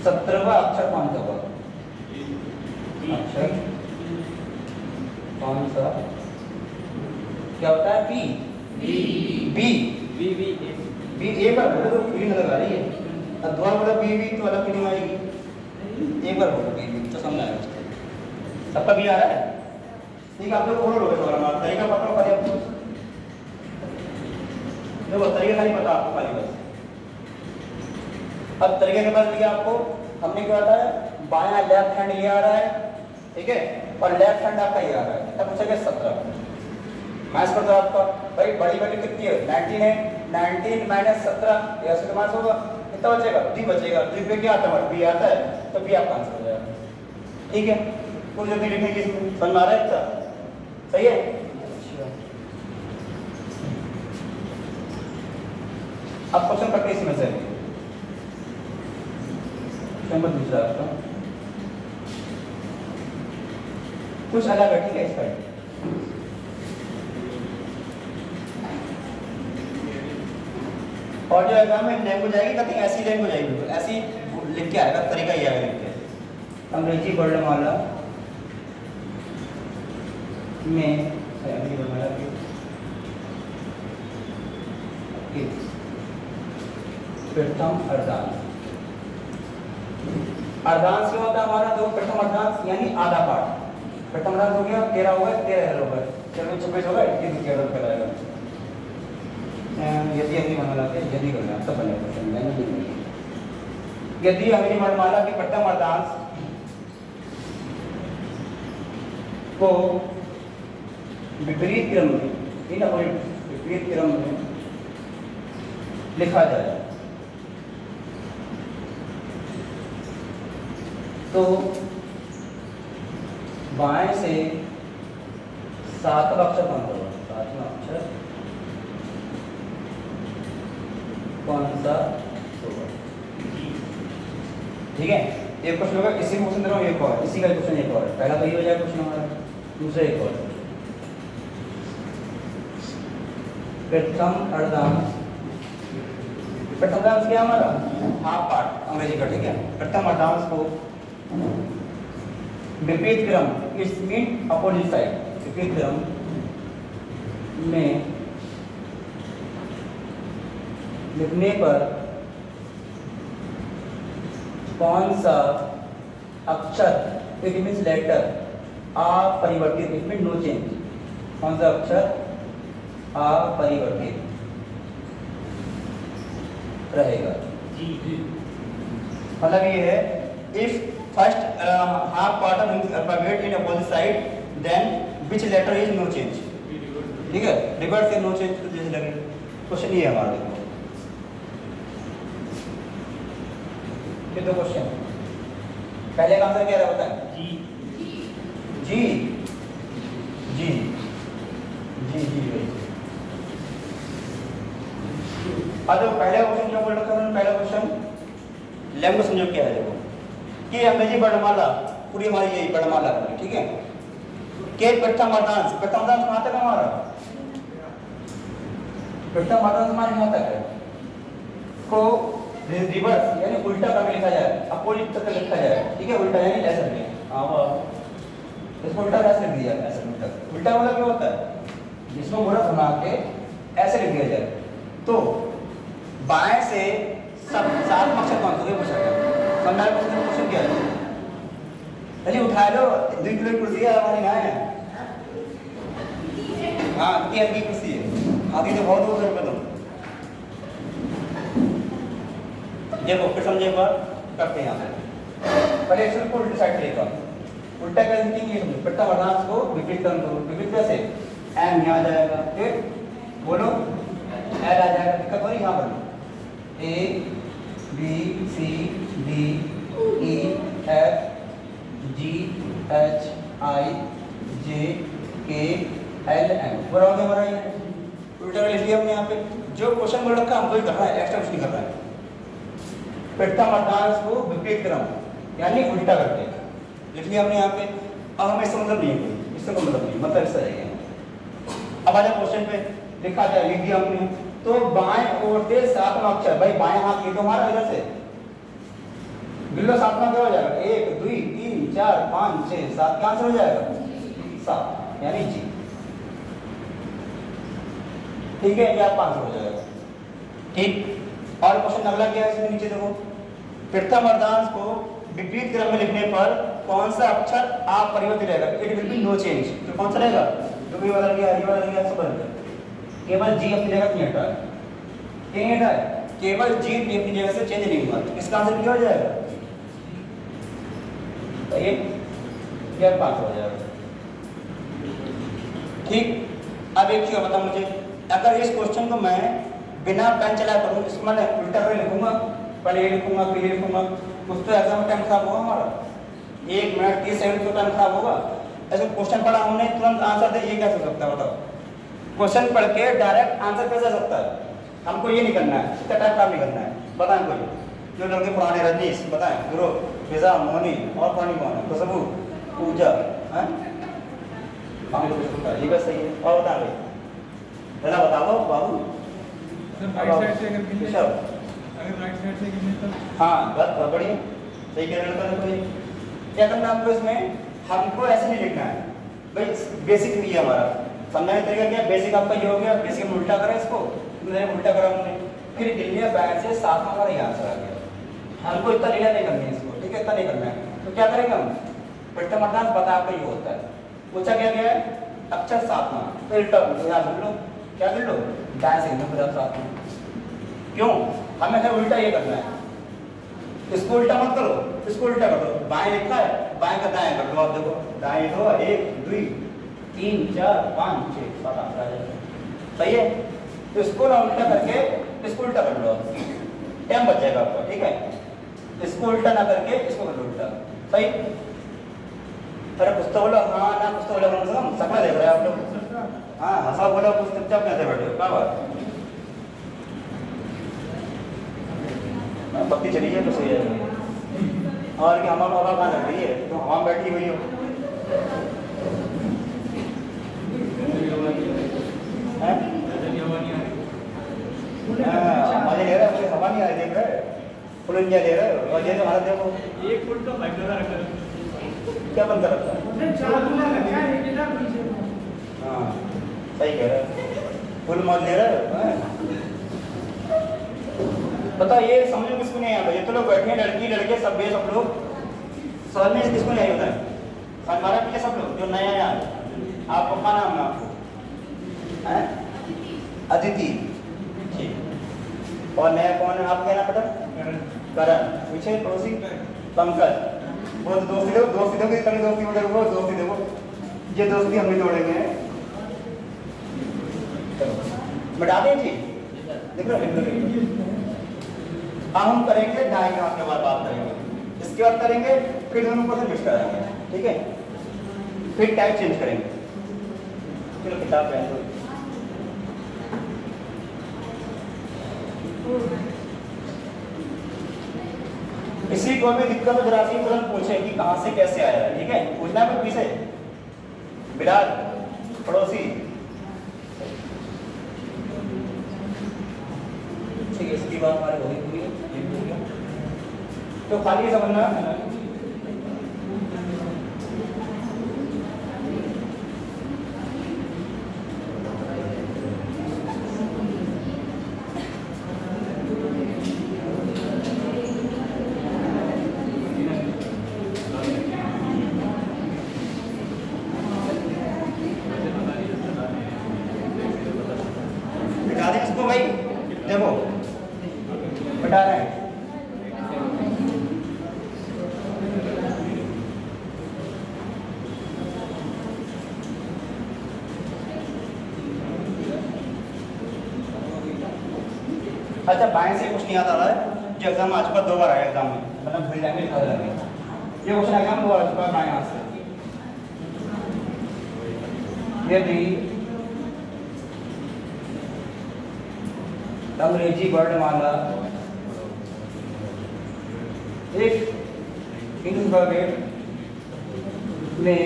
S1: 17वां अक्षर कौन सा होगा? अक्षर कौन सा क्या होता है? B B B B B एक बार बोलो तो फीलिंग अलग आ रही है, अब दोबारा बोला बी बी तो अलग फीलिंग आएगी। एक बार बोलो बी बी तो समझ आएगा। सबका बी आ रहा है, ठीक है। आप लोग बोलो थोड़ा तरीका पता हो खाली आपको, देखो तरीका खाली पता आपको खाली बस। अब तरीके के बाद लिया आपको हमने क्या होता है, बायां लेफ्ट हैंड ये आ रहा है, ठीक है, और लेफ्ट हैंड आपका ये आ रहा है, तब पूछेगा 17 मैथ्स कर दो आपका भाई, बड़ी वैल्यू कितनी है 19 है, 19 माइनस 17 ये ऐसे मैथ्स होगा, कितना बचेगा? डी बचेगा। डी पे क्या आता है? बी आता है, तो बी आपका आंसर हो जाएगा, ठीक है। कुछ जल्दी लिखने की समझ में आ रहा है इतना, सही है। अब क्वेश्चन करते हैं इसमें से नंबर दूसरा आपका कुछ अलग है, ठीक है। इसका और जो एग्जाम में लैंग्वेज आएगी कभी ऐसी लैंग्वेज आएगी, बिल्कुल ऐसी लिख के आएगा, तरीका ये आएगा लिख के। अंग्रेजी वर्णमाला में अंग्रेजी वर्णमाला के प्रथम अर्धांश, अर्धांश क्या होता है हमारा? जो प्रथम अर्धांश यानी आधा पार्ट, प्रथम मर्दांश हो गया 13 हो गया 13 हो गया, चलो 26 हो गया 21 क्या कराएगा यदि बना के यदि करना सब बनेगा। यदि अगली वर्णमाला के प्रथम मर्दांश को विपरीत क्रम में विपरीत क्रम में लिखा जाए तो बाएं से सातवां अक्षर कौन सा होगा? सातवां अक्षर कौन सा होगा? ठीक है, एक क्वेश्चन होगा, इसी क्वेश्चन दे रहा हूँ, एक और इसी का क्वेश्चन एक और, पहला तो ये हो जाएगा क्वेश्चन हमारा, दूसरा एक और। प्रथम अर्धांश क्या हमारा हाफ पार्ट अंग्रेजी का, ठीक है। प्रथम अर्धांश को विपरीत क्रम इट्स मीन अपोजिट साइड, विपरीत क्रम में लिखने पर कौन सा अक्षर, इट मीन्स लेटर, अपरिवर्तित, इट मीन नो चेंज, कौन सा अक्षर अपरिवर्तित रहेगा? मतलब ये है, if first half part of alphabet in opposite side then which letter is no change, ठीक है, रिवर्स से नो चेंज तो जैसे लगे। क्वेश्चन ये है हमारा, देखो ये दो क्वेश्चन, पहले का आंसर क्या है बताएं? जी जी जी जी जी। अब जो पहला क्वेश्चन क्या बोल रखा है, पहला क्वेश्चन लैंग्वेज समझो क्या है, देखो कि अंग्रेजी वर्णमाला पूरी हमारी यही वर्णमाला पूरी, ठीक है, के प्रथम अर्धांश, प्रथम अर्धांश कहाँ तक हमारा? प्रथम अर्धांश हमारे यहाँ तक है, को रिवर्स यानी उल्टा करके लिखा जाए, अपोजिट करके लिखा जाए, ठीक है, उल्टा यानी ऐसा लिखे, इसको उल्टा कैसे लिख दिया? ऐसे उल्टा, उल्टा मतलब क्या होता है? जिसको मुड़ा बना के ऐसे लिख दिया जाए, तो बाएं से सब सात अक्षर कौन सा पूछा गया, समझा क्वेश्चन क्या है? चलिए उठा लो, 2 किलो की कुर्सी है हमारी यहाँ है, हाँ कितनी हल्की कुर्सी है, आधी तो बहुत दूर कर दो। देखो फिर समझे एक बार करते हैं यहाँ पे, पहले अक्षर को उल्टी साइड लेगा, उल्टा कर देंगे, प्रथम अर्धांश को विपरीत क्रम करो, विपरीत कैसे? एम यहाँ आ जाएगा, फिर बोलो एल आ जाएगा, दिक्कत हो रही यहाँ पर, A B C D E F G H I J K L M, पूरा हो गया हमारा ये, उल्टा लिख लिया हमने यहाँ पे, जो क्वेश्चन बोल रखा हमको ही करना है, एक्स्ट्रा कुछ नहीं करना है। प्रथम अर्धांश को विपरीत क्रम यानी उल्टा करके लिख लिया हमने यहाँ पे, अब हमें इससे मतलब नहीं है, इससे कोई मतलब नहीं, मतलब इससे रहेगा। अब आ जाए क्वेश्चन पे, लिखा जाए, लिख दिया हमने, तो बाएं ओर से सातवां अक्षर, भाई बाएं हाथ ये तो हमारा इधर से बिल्लो सातवां क्या हो जाएगा? 1 2 3 4 5 6 7 क्या आंसर हो जाएगा? 7 यानी जी, ठीक है, ये आपका आंसर हो जाएगा, ठीक। और क्वेश्चन अगला क्या है इसमें नीचे देखो, प्रथम अर्धांश को विपरीत क्रम में लिखने पर कौन सा अक्षर अपरिवर्तित रहेगा? It will be no change, तो कौन सा रहेगा? जो भी बदल गया, ये बदल गया, सब बदल गया, केवल जी अपनी जगह नहीं हटा है, क्या नहीं हटा है? केवल जी अपनी जगह से चेंज नहीं हुआ, तो इसका आंसर क्या हो जाएगा? ये क्या पास हो जाएगा, ठीक। अब एक चीज बता मुझे, अगर इस क्वेश्चन को मैं बिना पेन चला करूँ, इसको मैं उल्टा कर लिखूंगा, पहले ये लिखूंगा फिर ये लिखूंगा, कुछ तो एग्जाम में टाइम खराब होगा हमारा, 1 मिनट 30 सेकंड तो टाइम खराब होगा। ऐसे क्वेश्चन पढ़ा हमने, तुरंत आंसर दे, ये कैसे हो सकता है बताओ? क्वेश्चन पढ़ के डायरेक्ट आंसर कैसे आ सकता है? हमको ये नहीं करना है, इसका टाइम खराब नहीं करना है। बताएं कोई जो लड़के पुराने, रजनीश बताएं, गुरु फिजा मोहनी और पुरानी कौन है? खुशबू, पूजा, हैं ये बस सही है। और बता भाई, पहला बताओ बाबू,
S3: राइट साइड से अगर गिने,
S1: अगर
S3: राइट साइड से गिने तो
S1: हाँ बस बढ़िया, सही कह रहे हो। कोई क्या करना हमको इसमें, हमको ऐसे नहीं लिखना है भाई, बेसिक भी है हमारा, समझाने का तरीका क्या? बेसिक आपका ये हो गया, बेसिक में उल्टा करें इसको, उल्टा करा हमने, फिर गिनिया बैक से साथ हमारा ये आंसर आ गया। हमको इतना लीला नहीं करनी है इसको, ठीक है, इतना नहीं करना है। तो क्या करेंगे हम, प्रथम अर्धांश पता आपको ये होता है, पूछा क्या गया है अक्षर सातवां, तो उल्टा याद कर लो, क्या कर लो दाएं से हिंदू पूरा सातवां। क्यों हमें है उल्टा ये करना है, इसको उल्टा मत करो, इसको उल्टा कर दो। बाएं लिखा है बाएं का दाएं कर दो, आप देखो दाएं दो 1 2 3 4 5 6 7 8 आ जाएगा, सही है। तो इसको ना उल्टा करके इसको उल्टा कर लो, टाइम बच जाएगा आपका, ठीक है। इसको उल्टा ना करके इसको कर लो उल्टा, सही। अरे पुस्तक बोलो हाँ ना, पुस्तक बोलो कम से कम सकला देख रहे हैं आप लोग, हाँ हंसा बोलो पुस्तक चुपचाप कैसे बैठे हो, क्या बात बत्ती चली है तो सही है। और कि हमारा हवा कहाँ लग रही है, तो हवा में बैठी हुई हो। मजे ले रहे हो, मुझे हवा नहीं आ रही, देख रहे फुल इंडिया ले रहे हो, और ये तो भारत देखो
S3: 1 फुट का पाइप लगा रखा है,
S1: क्या बंद रखा है, हाँ सही कह रहे हो, फुल मौज ले रहे हो। बताओ ये समझो किसको नहीं आता, ये तो लोग बैठे हैं लड़की लड़के सब बे सब लोग, समझ में किसको नहीं होता है, हमारा पीछे सब लोग जो नया यार, आपको क्या नाम है आपको हैं अदिति, ठीक। और नया कौन है आपका नाम पता, करण, पीछे पड़ोसी पंकज, वो दोस्ती दो की कभी दोस्ती उधर, वो दोस्ती देखो ये दोस्ती हम भी तोड़ेंगे, मिटा दें जी, देख लो। अब हम करेंगे ढाई घंटे के बाद बात करेंगे, इसके बाद करेंगे फिर दोनों को मिक्स कराएंगे, ठीक है, फिर टाइप चेंज करेंगे। चलो किताब पहन दो। किसी को भी दिक्कत हो जरा सी तुरंत पूछे कि कहां से कैसे आया है, ठीक है, पूछना है पीछे बिलाल पड़ोसी, ठीक है। इसकी बात हमारे हो गई, तो खाली समझना बिठा दें इसको भाई, देखो बिठा रहे हैं। अच्छा बाएं से कुछ नहीं आता रहा है, जो एग्जाम आज पर 2 बार आया एग्जाम में, मतलब भूल जाएंगे याद रहेंगे, ये क्वेश्चन एग्जाम 2 बार आ चुका है बाएं हाथ से। यदि अंग्रेजी वर्णमाला एक अल्फाबेट में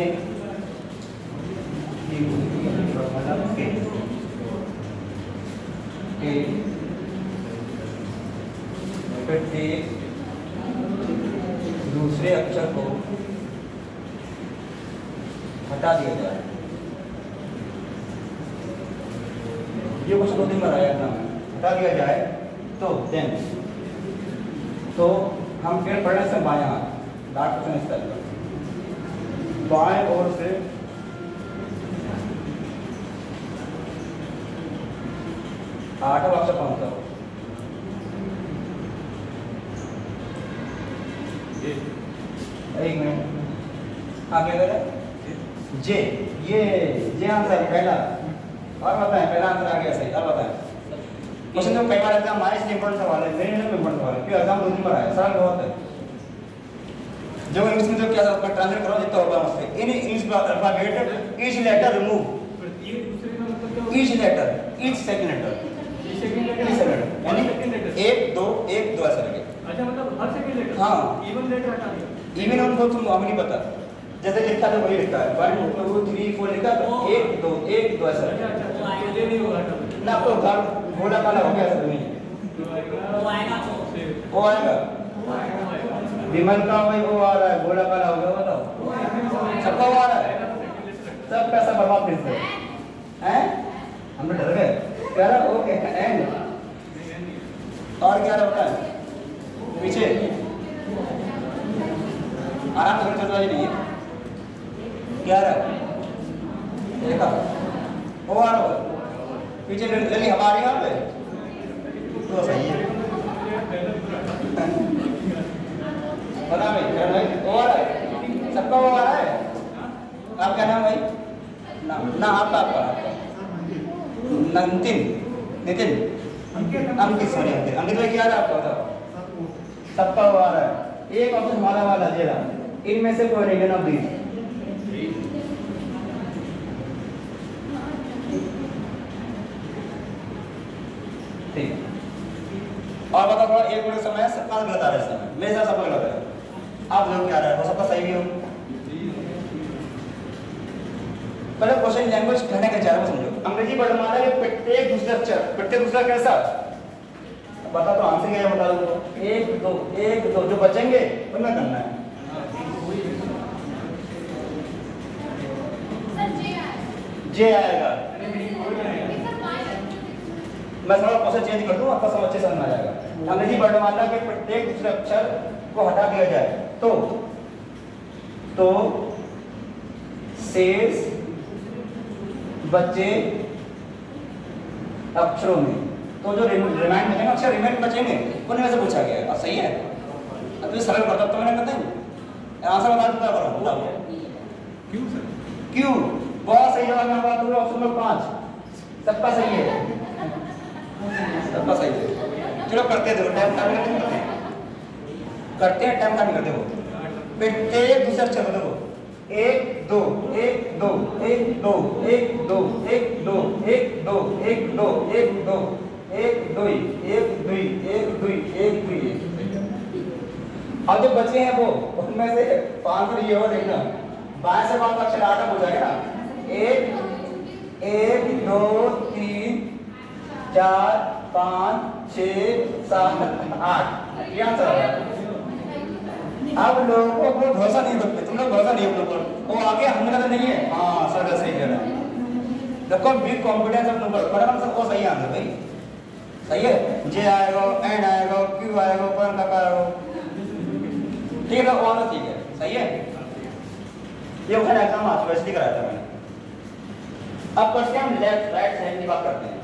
S1: प्रत्येक दूसरे अक्षर को हटा दिया जाए, ये कुछ 2 दिन में आया था, हटा दिया जाए तो देन, तो हम फिर पढ़ने से बाएं हाथ लास्ट क्वेश्चन इस तरह, बाएं ओर से आठवां अक्षर कौन सा हो, एक मिनट, हाँ क्या करें जे, ये आंसर पहला, और बताएं पहला आंसर आ गया सही, और बताएं क्वेश्चन तो कई बार एग्जाम हमारे इसलिए इंपॉर्टेंट सवाल है, मेरे लिए इंपॉर्टेंट सवाल है क्योंकि एग्जाम 2 दिन पर आया, सरल बहुत है। जो इंग्लिश में जो क्या आपका ट्रांसलेट करो जितना होगा मुझसे, in English alphabet each letter remove, each letter, each second letter, यानी 1 2 1 2 ऐसा लगे।
S3: अच्छा मतलब हर सेकंड लेटर,
S1: हाँ
S3: इवन लेटर हटा दिया,
S1: इवन उनको तुम हमें नहीं पता, जैसे लिखा था वही लिखा है 1 2 3 4 लिखा तो 1 2 1 2 ऐसा लगे।
S3: अच्छा ये नहीं होगा
S1: ना आपको घर घोड़ा काला हो गया ऐसा नहीं, वो आएगा विमल का वही वो आ रहा है, घोड़ा काला हो गया, बताओ सबका वो आ रहा है, सब पैसा बर्बाद फिर से हैं, हम डर गए, कह रहा ओके एंड, और क्या होता है पीछे आराम से चलना ही नहीं है, 11 देखा ओ आ रहा पीछे जल्दी हमारे यहाँ पे तो सही है बता भाई ओ आ रहा है सबका वो आ रहा है आपका नाम भाई ना आपका नितिन नितिन अंकित सॉरी अंकित भाई क्या रहा आपका बताओ सबका वो आ रहा है एक ऑप्शन हमारा वाला जेला इनमें से कोई नहीं ना प्लीज ठीक और बताओ थोड़ा एक मिनट समय सबका गलत आ रहा है इस समय मेरे साथ सबका गलत है आप लोग क्या आ रहा है हो सबका सही भी हो पहले क्वेश्चन लैंग्वेज कहने का चाह समझो अंग्रेजी वर्णमाला के प्रत्येक दूसरा अक्षर प्रत्येक दूसरा कैसा बता तो आंसर क्या है बता दो एक दो जो बचेंगे उनमें करना है जे आएगा मैं थोड़ा क्वेश्चन चेंज कर दूं आपका समझ अच्छे समझ में आ जाएगा अंग्रेजी वर्णमाला के प्रत्येक दूसरे अक्षर को हटा दिया जाए तो शेष बच्चे अक्षरों में तो जो रिमाइंड बचेंगे अक्षर रिमाइंड बचेंगे उनमें से पूछा गया है सही है अब तो सरल पढ़ता तो मैंने कहता आंसर बता दूंगा करो बताओ
S3: क्यों सर
S1: क्यों बहुत सही जवाब मैं बात करूंगा ऑप्शन नंबर 5 सबका सही है सबका सही है चलो करते दो टाइम करते हैं टाइम का नहीं करते हो प्रत्येक दूसरा अक्षर देखो एक दो एक दो एक दो एक दो एक दो एक दो एक दो एक दो एक दुई एक दुई एक दुई एक दुई अब जो बचे हैं वो उनमें से 5 ये हो देखना बाएं से बाएं अक्षर 8 हो जाएगा ना एक एक दो तीन 4 5 6 7 8 ये आंसर है अब लोगों को भरोसा नहीं करते तुम लोग भरोसा नहीं अपने ऊपर वो आगे हमने कहा नहीं है हाँ सर सही कह रहा है देखो बिग कॉन्फिडेंस अपने ऊपर पर हम सबको सही आंसर भाई सही है जे आएगा एंड आएगा क्यू आएगा पर तक आएगा ठीक है वो ठीक है सही है ये वह एग्जाम आज वैसे ही कराया था मैंने अब करते हैं हम लेफ्ट राइट साइड की बात करते हैं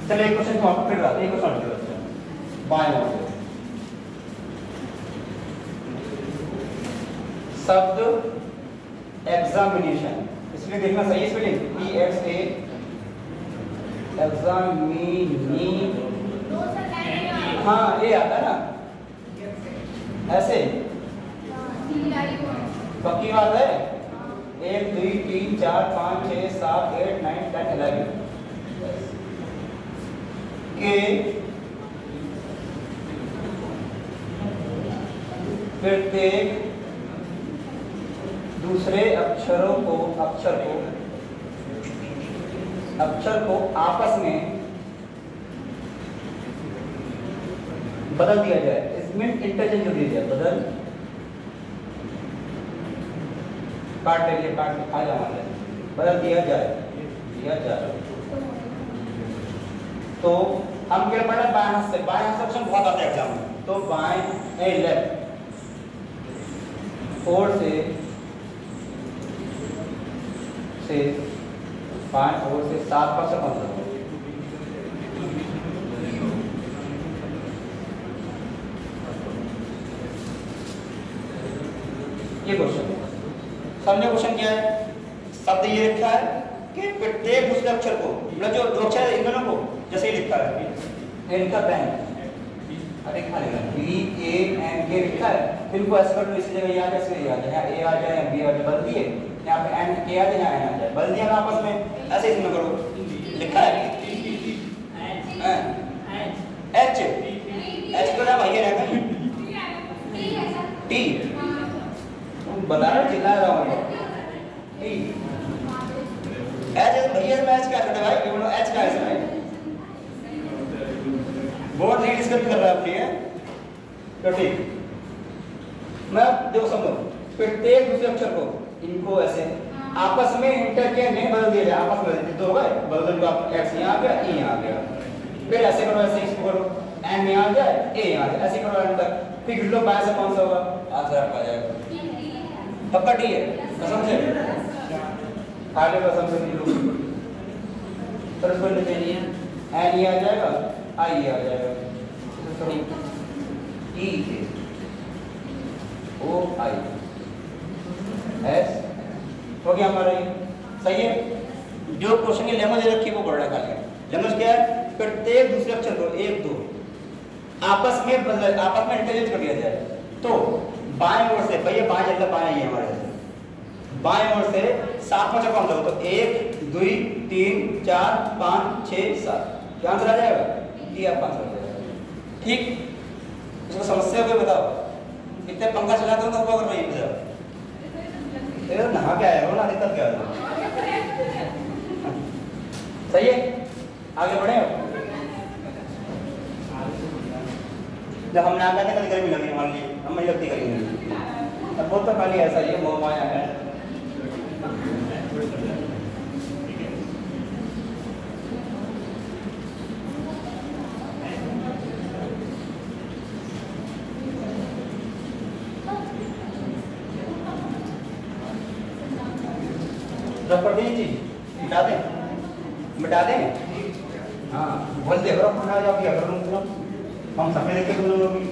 S1: चलिए एक क्वेश्चन को फिर आते हैं एक क्वेश्चन बाएं ओर से शब्द एग्जामिनेशन इसमें देखना सही स्पेलिंग EXA एग्जामिनी हाँ ये आता है ना ऐसे पक्की बात है 1 2 3 4 5 6 7 8 9 10 11 के प्रत्येक दूसरे अक्षर को आपस में बदल दिया जाए इसमें इंटरचेंज दिया जाए बदल काट लेंगे काट आ जाए बदल दिया जाए तो हम क्या पढ़ा बाएं हाथ से ऑप्शन बहुत आता है एग्जाम में तो बाएं लेफ्ट 4 से 5 और से 7 पर से 15 ये क्वेश्चन समझो क्वेश्चन क्या है शब्द ये लिखा है कि प्रत्येक दूसरे अक्षर को मतलब जो दो अक्षर इन दोनों को जैसे ही लिखा है इनका बैंक अरे खा लेगा BANK लिखा है फिर को ऐसे कर लो इसी जगह याद है इसलिए याद है यहाँ A आ जाए B आ जाए बदल दिए यहाँ पे एंड के आ जाए यहाँ एन आ जाए बदल दिया ना आपस में ऐसे इसमें करो लिखा है H तो ना भैया रहता है T बता रहा चिल्ला रहा हूँ T H भैया में H क्या करते भाई ये बोलो H का है बोर्ड नहीं डिस्कस कर रहा है अपनी है तो ठीक मैं देखो समझो प्रत्येक दूसरे अक्षर को इनको ऐसे आपस में इंटरचेंज नहीं बदल दिया जाए आपस में तो हो गए बदल को आप x यहाँ आ गया e यहाँ आ गया फिर ऐसे करो ऐसे इसको करो n यहाँ आ जाए a यहाँ आ जाए ऐसे करो n तक फिर लो बाएं से कौन सा होगा आंसर आपका आ जाएगा पक्का टी है कसम से आगे कसम से नहीं लोग पर उसको लेते नहीं है एन ये आ जाएगा आई ये आ जाएगा sorry E O I S हो गया हमारा ये सही है। जो क्वेश्चन की लेमन दे रखी है वो पढ़ रखा है। लेमन क्या है? प्रत्येक दूसरे अक्षर को एक दो आपस में इंटरचेंज कर दिया जाए। तो बाएं ओर से भैया बाएं जल्दा बाएं आइए हमारे से बाएं ओर से 7 पांच कौन सा तो 1 2 3 4 5 6 7 क्या आंसर आ जाएगा? ये आप आंसर आ जाएगा। ठीक, इसको समस्या कोई बताओ इतने पंखा चला दो तो कर रही है ये नहा क्या है ना दिक्कत क्या है? सही है, आगे बढ़े। जब हमने आगे कभी गर्मी लगी मान ली हम नहीं लगती करेंगे अब बहुत तो खाली ऐसा ही मोह माया है। रबर की चीज मिटा दें हाँ बोल दे बना जाओ क्या करूँ हम समय देखे तुम लोग भी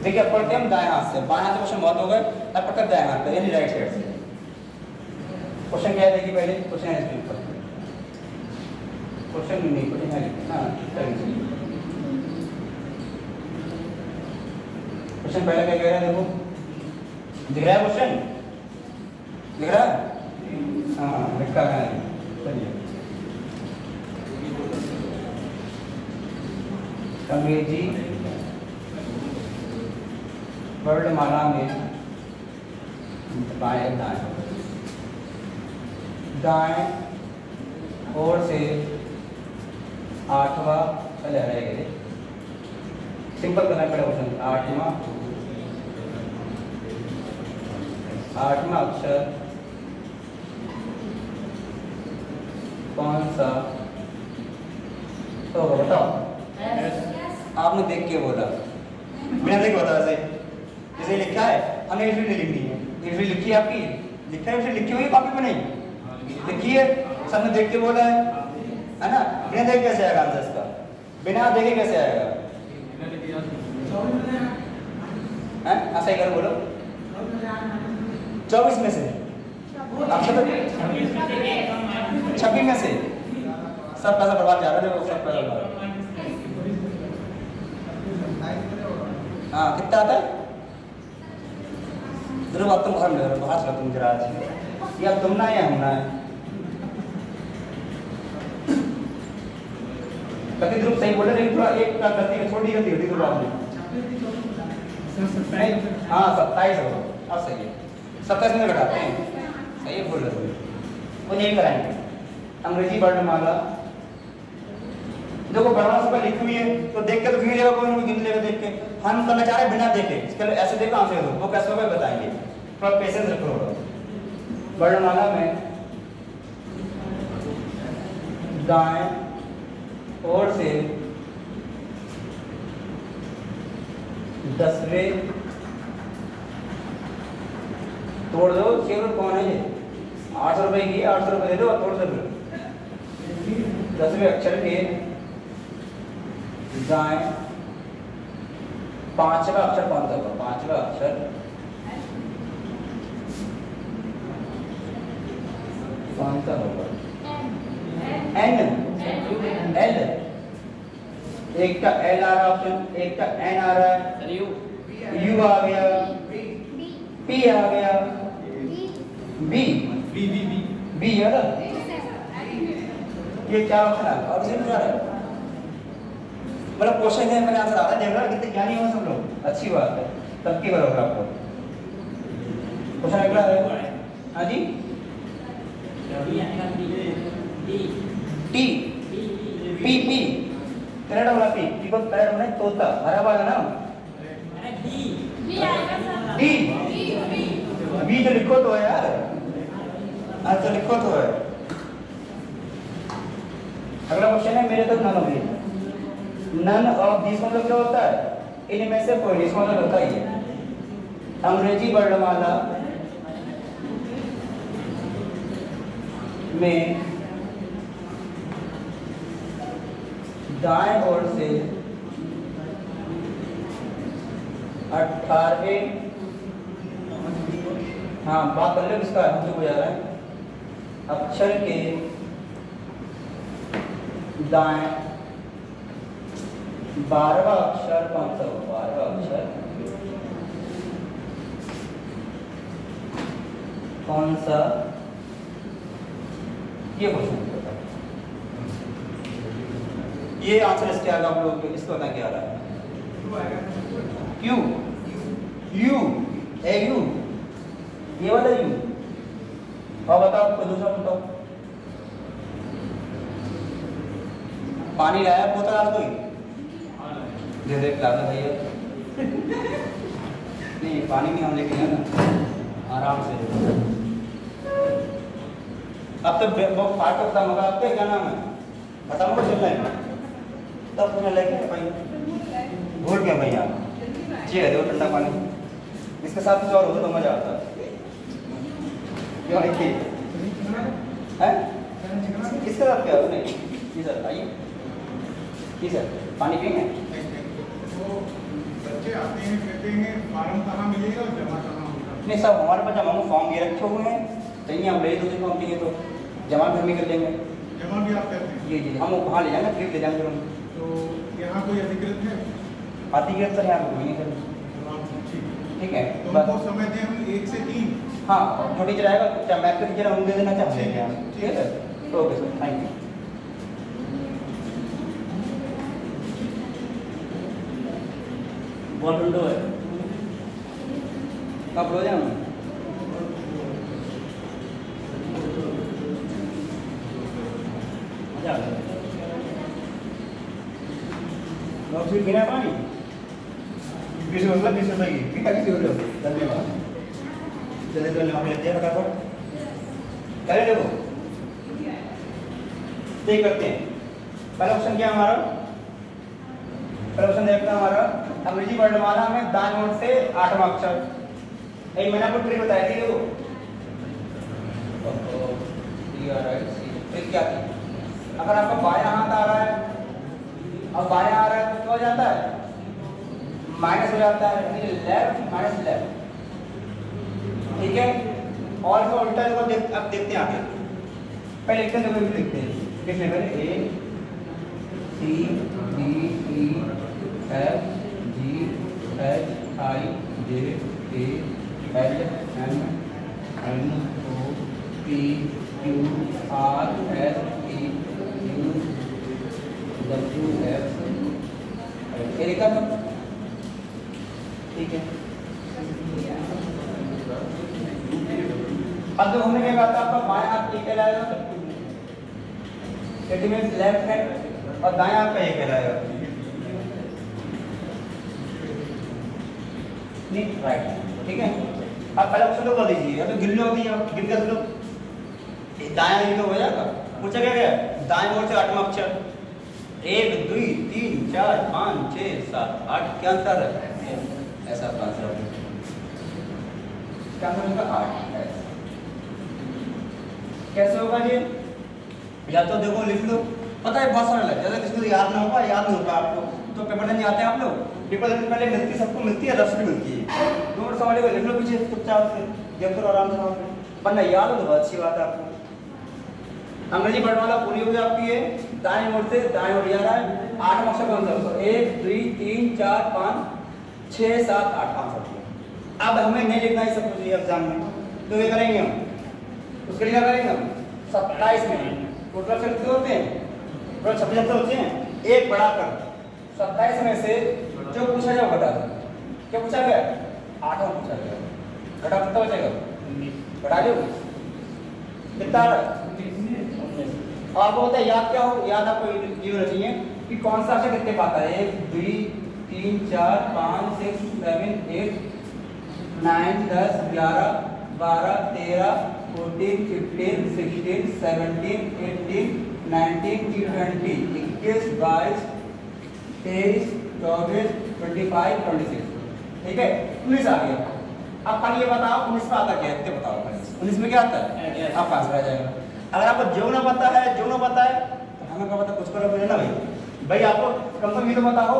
S1: देखिए पढ़ते हम दाएं हाथ से बाएं हाथ से क्वेश्चन बहुत हो गए अब पढ़ते दाएं हाथ पे यानी राइट साइड से। क्वेश्चन क्या है देखिए पहले क्वेश्चन है स्क्रीन पर क्वेश्चन नहीं पढ़े हैं हाँ क्वेश्चन पहले क्या कह रहा है देखो दिख रहा है क्वेश्चन दिख रहा है हाँ लिखा है चलिए अंग्रेजी वर्णमाला में बाएं दाएं दाएं ओर से 8वां चले रहेगा सिंपल करना पड़ेगा क्वेश्चन 8वां अक्षर कौन सा तो बताओ आपने देख के बोला मैंने देख बता जैसे लिखा है हमने इसे लिखनी है इसे लिखी है आपकी लिखा है इसे लिखी हुई कॉपी पे नहीं लिखी है सबने देख के बोला है ना बिना देख कैसे आएगा आंसर इसका बिना देखे कैसे आएगा हैं ऐसा ही कर बोलो 24 में से आप सब 26 में से सब पैसा बर्बाद जा रहा है सब पैसा बर्बाद हाँ कितना आता है ध्रुव अब तुम बाहर चलो तुम जरा आज या तुम ना या हम ना कभी ध्रुव सही बोले लेकिन थोड़ा एक गलती छोटी गलती होती ध्रुव आपने हाँ 27 हो अब सही है 27 में घटाते हैं सही है बोल रहे वो नहीं कराएंगे अंग्रेजी वर्णमाला देखो वर्णमाला सब लिखी हुई है तो देख के तो गिन लेगा कोई गिन लेगा देख के हम करना चाह रहे बिना देखे इसके लिए ऐसे देखो आंसर दो वो कैसे होगा बताएंगे थोड़ा पेशेंस रखो वर्णमाला में दाएं ओर से 10वें तोड़ दो शेर कौन है ये 800 रुपए की 800 रुपए दे दो और तोड़ दो 10वें अक्षर के दाएं 5वां अक्षर कौन सा होगा 5वां अक्षर कौन सा होगा एन एल एक का एल आ रहा ऑप्शन एक का एन आ रहा है यू आ गया पी आ गया B B B B B है ना ये क्या ऑप्शन है और इसे क्या है मतलब क्वेश्चन है मैंने आंसर आता है देख रहा कितने ज्ञानी हो सब लोग अच्छी बात है तब की बराबर आपको क्वेश्चन अगला है हाँ G T P P Canada वाला पी पी को कनाडा में तोता हरा वाला ना डी बी जो लिखो तो है यार आंसर लिखो तो है। अगला क्वेश्चन है मेरे तो none of this. None of this मतलब क्या होता है? इनमें से कोई, इसका मतलब होता ही है अंग्रेजी वर्णमाला में दाएं ओर से 18वें, हाँ बात कर लो इसका हमसे हो जा रहा है, अक्षर के दाएं 12वां अक्षर कौन सा हो? 12वां अक्षर कौन सा? ये क्वेश्चन होता है। ये आंसर इसके आगे आप लोग इसको बताएं क्या आ रहा है? क्यू, यू, ए यू, ये वाला यू। और बताओ कोई दूसरा बताओ। पानी लाया बोतल आज कोई? दे दे ला दे भैया। नहीं पानी भी हम लेके गए ना, आराम से। अब तो वो फाट खत्म होगा। आपका क्या नाम है? खत्म होगा चल रहा है तब तुम्हें लेके भाई भूल गया भैया। जी है दो ठंडा पानी, इसके साथ कुछ और हो तो मजा आता है। क्यों है? इसके साथ क्या हो? नहीं जी सर आइए। जी सर पानी पिएंगे?
S3: बच्चे आते हैं कहते हैं फॉर्म कहाँ मिलेगा और जमा कहाँ होगा?
S1: नहीं सर हमारे पास जमा फॉर्म ये रखे हुए हैं, चाहिए हम ले दो दिन फॉर्म चाहिए तो जमा घर में कर लेंगे।
S3: जमा भी आप करते हैं?
S1: जी जी हम वहाँ ले जाएंगे, फ्लिप ले जाएंगे हम।
S3: तो यहाँ कोई अधिकृत है?
S1: अधिकृत सर यहाँ कोई नहीं सर। ठीक है
S3: तो उनको समय दें हम 1 से 3।
S1: हाँ जो टीचर आएगा क्या मैथ का टीचर हम दे देना चाहते हैं क्या? ठीक है sir okay sir thank you.
S4: बहुत विंडो है
S1: कब हो जाऊँ?
S4: मजा आ गया।
S1: फिर बिना पानी 20 मतलब 20 रुपये की ठीक है किसी हो धन्यवाद। चले तो हम लेते हैं फटाफट करे देखो ठीक करते हैं। पहला ऑप्शन क्या हमारा? पहला ऑप्शन देखते हैं हमारा अंग्रेजी वर्णमाला में दाएं ओर से 8वां अक्षर। एक मैंने आपको ट्रिक बताई थी देखो। फिर क्या थी? अगर आपका बायां हाथ आ रहा है और बायां आ रहा है तो क्या हो जाता है? माइनस हो जाता है, लेफ्ट माइनस लेफ्ट। ठीक है और इसका उल्टा इसको अब देखते हैं आगे। पहले लिखते हैं तो लिखते हैं किसने पहले A C B E F G H I J K L M N O P Q R S T U W F ये लिखा था ठीक है। अब जो हमने क्या कहा था आपका बाएं हाथ ये कहलाएगा, इट मींस लेफ्ट हैंड, और दाएं हाथ का ये कहलाएगा राइट। ठीक है अब पहले ऑप्शन तो कर दीजिए। अब तो गिल्लो हो गया गिन कर लो दाएं नहीं तो हो जाएगा। पूछा क्या गया? दाएं ओर से 8वां अक्षर 1 2 3 4 5 6 7 8 क्या आंसर है? ऐसा आंसर है क्या होगा? 8 कैसे होगा जी? या तो देखो लिख लो, पता है बहुत सारा लग जाता है, किसी को याद ना होगा, याद नहीं होगा आपको तो पेपर देने आते हैं आप लोग। पेपर देने से पहले मिलती सबको मिलती है, रफ भी मिलती है। दो मिनट सवाल को लिख लो पीछे चुपचाप से, जब तो आराम से वरना याद हो तो बहुत अच्छी बात है आपको। अंग्रेजी वर्णमाला पूरी हो गई आपकी है। दाएं ओर से दाएं ओर जा रहा है 8वां अक्षर कौन सा? 1 2 3 4 5 6 7 8 5 अब हमें नहीं लिखना है सब कुछ एग्जाम में तो ये करेंगे हम उसके लिए क्या करेंगे हम 27 में टोटल अक्षर कितने होते हैं? टोटल 76 होते हैं। एक बढ़ाकर 27 में से जो पूछा जाए घटा दो। क्या पूछा गया? 8वां पूछा गया। घटा कितना बचेगा? घटा दो कितना? आपको होता है याद क्या हो? याद आपको ये होना चाहिए कि कौन सा अक्षर कितने पाता है। 1 2 3 4 5 6 7 8 9 10 11 12 13 14, 15, 16, 17, 18, 19, 20, 21, 22, 23, 24, 25, 26। ठीक है, 19 आ गया। अब खाली ये बताओ 19 में आता क्या है, बताओ 19 में क्या आता है, आपका आंसर आ जाएगा। अगर आपको जो ना पता है तो हमें क्या पता, कुछ करो मुझे ना भाई आपको कम से कम ये तो पता हो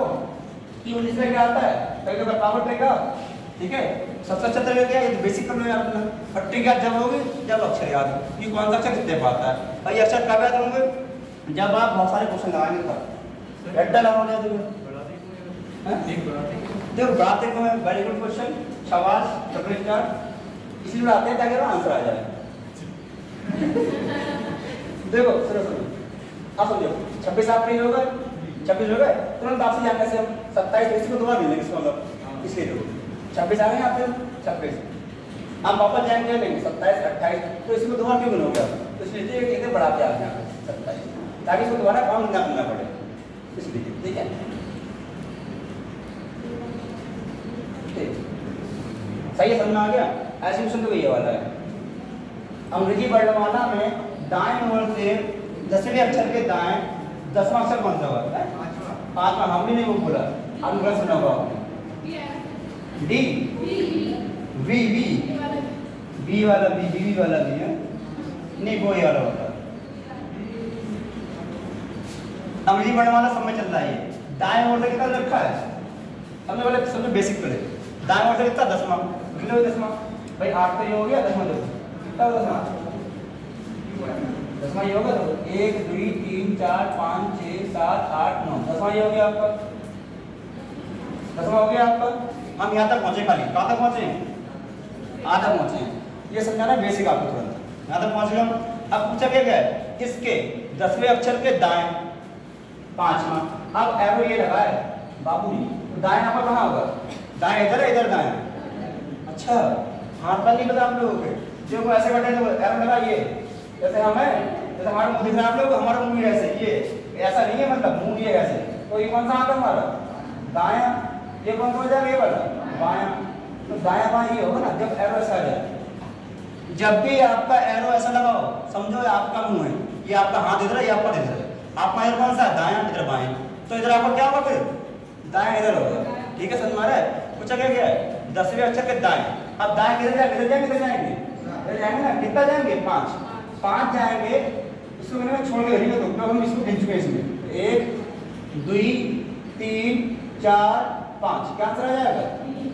S1: कि 19 में क्या आता है, कभी तो पावर ट्रेगा। ठीक है, सबसे अच्छा तरीका क्या है, ये बेसिक कर लो यार अपना। और ट्रिक याद जब होगी जब अक्षर याद हो कि कौन सा अक्षर कितने पे आता है। और ये अक्षर कब याद होंगे, जब आप बहुत सारे क्वेश्चन लगाएंगे तब रट्टा लगा हो जाए। देखो बढ़ाते को है, वेरी गुड क्वेश्चन, शाबाश, डबल स्टार। इसलिए बढ़ाते हैं ताकि आंसर आ जाए। देखो सुनो आप समझो, 26 आप नहीं होगा, 26 हो गए तुरंत आपसे जाने से हम 27 इसको दोबारा मिलेंगे, इसको मतलब इसलिए देखो 26 आ गए आप 26 हम वापस जाएंगे लेंगे 27, 28, तो इसमें दोबारा क्यों मिलोगे आप, तो इसलिए इधर बढ़ाते आप यहाँ 27 ताकि इसको दोबारा काम ना करना पड़े, इसलिए। ठीक है, सही है, समझ में आ गया। ऐसे क्वेश्चन तो ये वाला है। अंग्रेजी वर्णमाला में दाएं ओर से 10वें अक्षर के दाएं 10वां अक्षर कौन सा हुआ है, पांचवा। हमने नहीं वो बोला, आपने गलत सुना होगा, डी वी वी बी वाला बी वी वाला भी है नहीं, वो ये वाला होता है। अंग्रेजी वर्णमाला सब में चल रहा है। दाएं ओर से कितना रखा है हमने, बोले सबसे बेसिक पहले दाएं ओर से कितना 10वां, कितना 10वां भाई 8 तो ये हो गया, 10वां देखो कितना 10वां, 10वां ये होगा। तो 1 2 3 4 5 6 7 8 9 10वां ये हो गया आपका, 10वां हो गया आपका। हम यहाँ तक पहुंचे, खाली कहाँ तक पहुंचे, यहाँ तक पहुंचे। ये समझाना बेसिक आपको तुरंत, यहाँ तक पहुंच गए। अब पूछा क्या है, इसके 10वें अक्षर के दाएं 5वां। अब एरो ये लगा है बाबू जी, तो दाएं यहाँ पर कहाँ होगा, दाएं इधर है, इधर दाएं। अच्छा हाथ पर नहीं पता आप लोगों के, जो को ऐसे बैठे तो एरो लगा ये, जैसे हम है, जैसे हमारा मुंह दिख रहा है आप लोगों को, हमारा मुंह ऐसे, ये ऐसा नहीं है, मतलब मुंह ये ऐसे। तो ये कौन सा हाथ है हमारा, दायां। ये कौन सा हो जाएगा, ये वाला बायां। तो दायां बायां ये होगा ना, जब एरो ऐसा आ जाए, जब भी आपका एरो ऐसा लगाओ समझो आपका मुंह है, ये आपका हाथ इधर है, ये आपका इधर है। आपका इधर कौन सा है, दायां, इधर बायां। तो इधर आपका क्या होगा, फिर दायां इधर होगा। ठीक है, समझ में आ रहा है। पूछा क्या गया है, 10वें अक्षर के दाएं। अब दाएं किधर जाएंगे, इधर जाएंगे, इधर जाएंगे, इधर जाएंगे ना, कितना जाएंगे, 5 जाएंगे। इसको मैंने छोड़ के नहीं, तो हम इसको गिन चुके हैं इसमें 1 2 3 4 5, क्या आंसर आ जाएगा,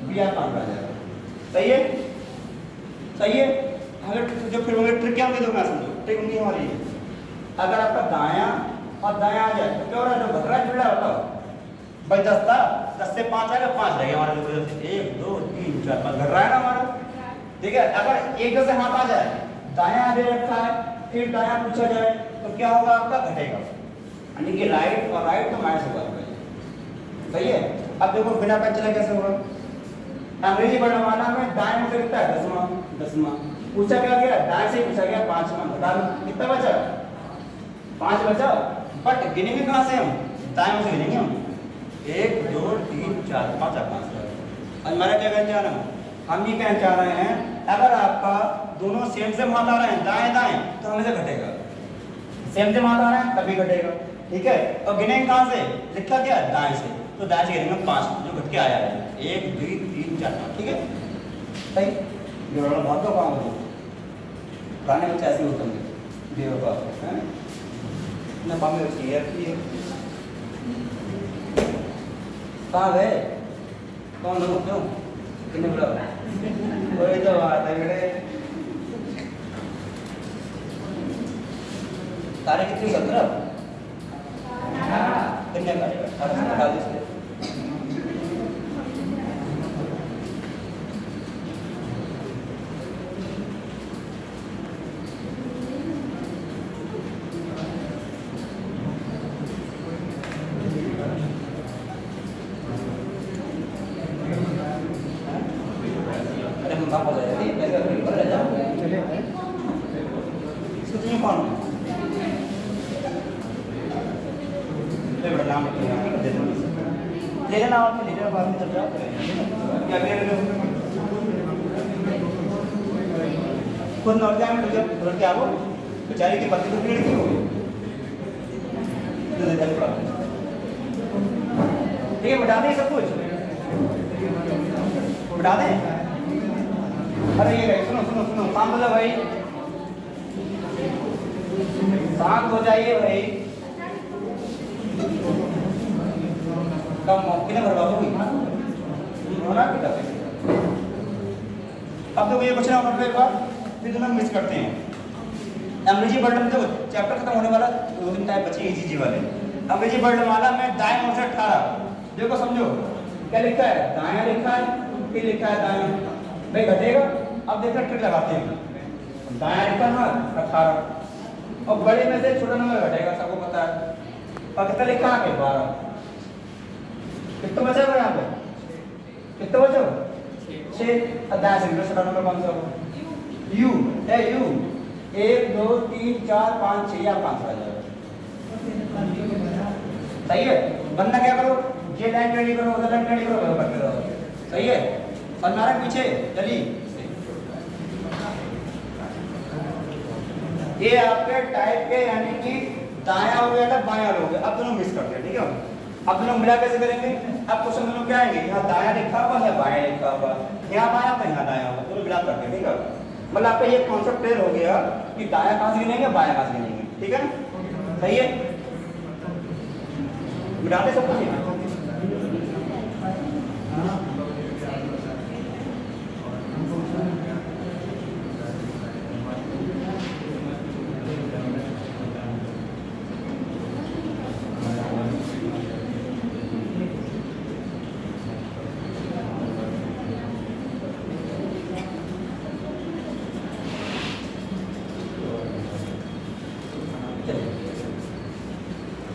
S1: बी आर 5 आ जाएगा। सही है, सही है। अगर जो फिर मगर ट्रिक क्या होगी, तो मैं समझो ट्रिक उनकी हमारी है। अगर आपका दायां और दायां आ जाए तो क्या हो रहा है, जो घट रहा है जुड़ रहा है, बताओ भाई 10 था, 10 से 5 आएगा, 5 रहेगा हमारा, 1 2 3 4 5 घट रहा है ना हमारा। ठीक है, अगर एक से हाथ आ जाए, दायां आगे रखा है, फिर दायां पूछा जाए तो क्या होगा, आपका घटेगा, यानी कि राइट और राइट तो माइनस होगा। सही है। अब देखो बिना पेन चला कैसे होगा, अंग्रेजी वर्णमाला में दाएं मुझे कितना है, 10वां। पूछा क्या गया, दाएं से पूछा गया 5वां, बता दो कितना बचा, 5 बचा। बट गिनेंगे कहाँ से हम, दाएं से गिनेंगे हम, 1 2 3 4 5 5। हमारा क्या कहना चाह रहा हूँ, हम ये कहना चाह रहे हैं अगर आपका दोनों सेम से हाथ आ रहे हैं दाएं दाएं तो हमेशा घटेगा, सेम से हाथ आ रहे हैं तभी घटेगा। ठीक है, और गिनेंगे कहाँ से, लिखा क्या दाएं से, तो दाएं से गिनेंगे 5 जो घट के आया है, 1 2 3 4 5। ठीक है, सही। ये वाला बहुत तो काम हो, पुराने बच्चे ऐसे होते हैं बेवकूफ हैं ना, पाम में चाहिए कि कहाँ गए, कौन लोग क्यों कितने बड़ा वही तो बात है बेटे। तारीख कितनी, 17 कितने का 18 खुद न जाए तो जब उधर के आओ बेचारी की पत्नी तो पीड़ की होगी ठीक है बता दें सब कुछ बता दें। अरे ये सुनो सुनो सुनो शांत हो जाओ भाई, शांत हो जाइए भाई। कब कितने भर बाबू होना कितना अब तो ये क्वेश्चन और एक बार फिर दोनों मिस करते हैं। अंग्रेजी वर्ड में देखो चैप्टर खत्म होने वाला 2-3 टाइप बचे इजी वाले। अंग्रेजी वर्णमाला में दाएं ओर से 18 देखो समझो क्या लिखा है, दायां लिखा है फिर लिखा है दायां भाई घटेगा। अब देखो ट्रिक लगाते हैं, दायां लिखा है 18 और बड़े में से छोटा नंबर घटेगा सबको पता है। और कितना लिखा है 12 कितना बचेगा यहाँ पे कितना बचेगा 6 दायां से छोटा नंबर कौन सा होगा यू है यू 1 2 3 4 5 6 या 5 आ जाएगा सही है। बनना क्या करो ये लाइन रेडी करो उधर लाइन रेडी करो करते रहो सही है। और नारा पीछे चलिए ये आपके टाइप के यानी कि दायां हो गया था बायां हो गया। अब दोनों मिस करते हैं ठीक है। अब दोनों मिला कैसे करेंगे, अब क्वेश्चन दोनों क्या आएंगे, यहाँ दायां लिखा हुआ है बायां लिखा हुआ, यहाँ बायां तो यहाँ दायां होगा, दोनों मिला करते हैं ठीक है। मतलब आपका ये कॉन्सेप्ट क्लियर हो गया कि दायां कहाँ से गिनेंगे बायां कहाँ से गिनेंगे ठीक है सही है। मिलाते सब कुछ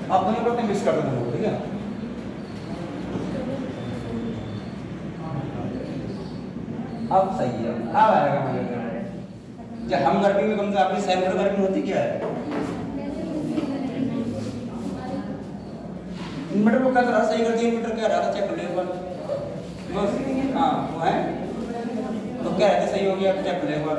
S1: आप दोनों को मिक्स कर दो ठीक है। अब सही है अब आएगा मुझे जब हम गर्मी में कम से आपकी सैलरी गर्मी होती क्या है इन्वर्टर को क्या करा सही कर दिया इन्वर्टर क्या रहा था चेक कर लो एक बार हाँ वो है तो क्या रहता सही हो गया चेक कर लो एक बार।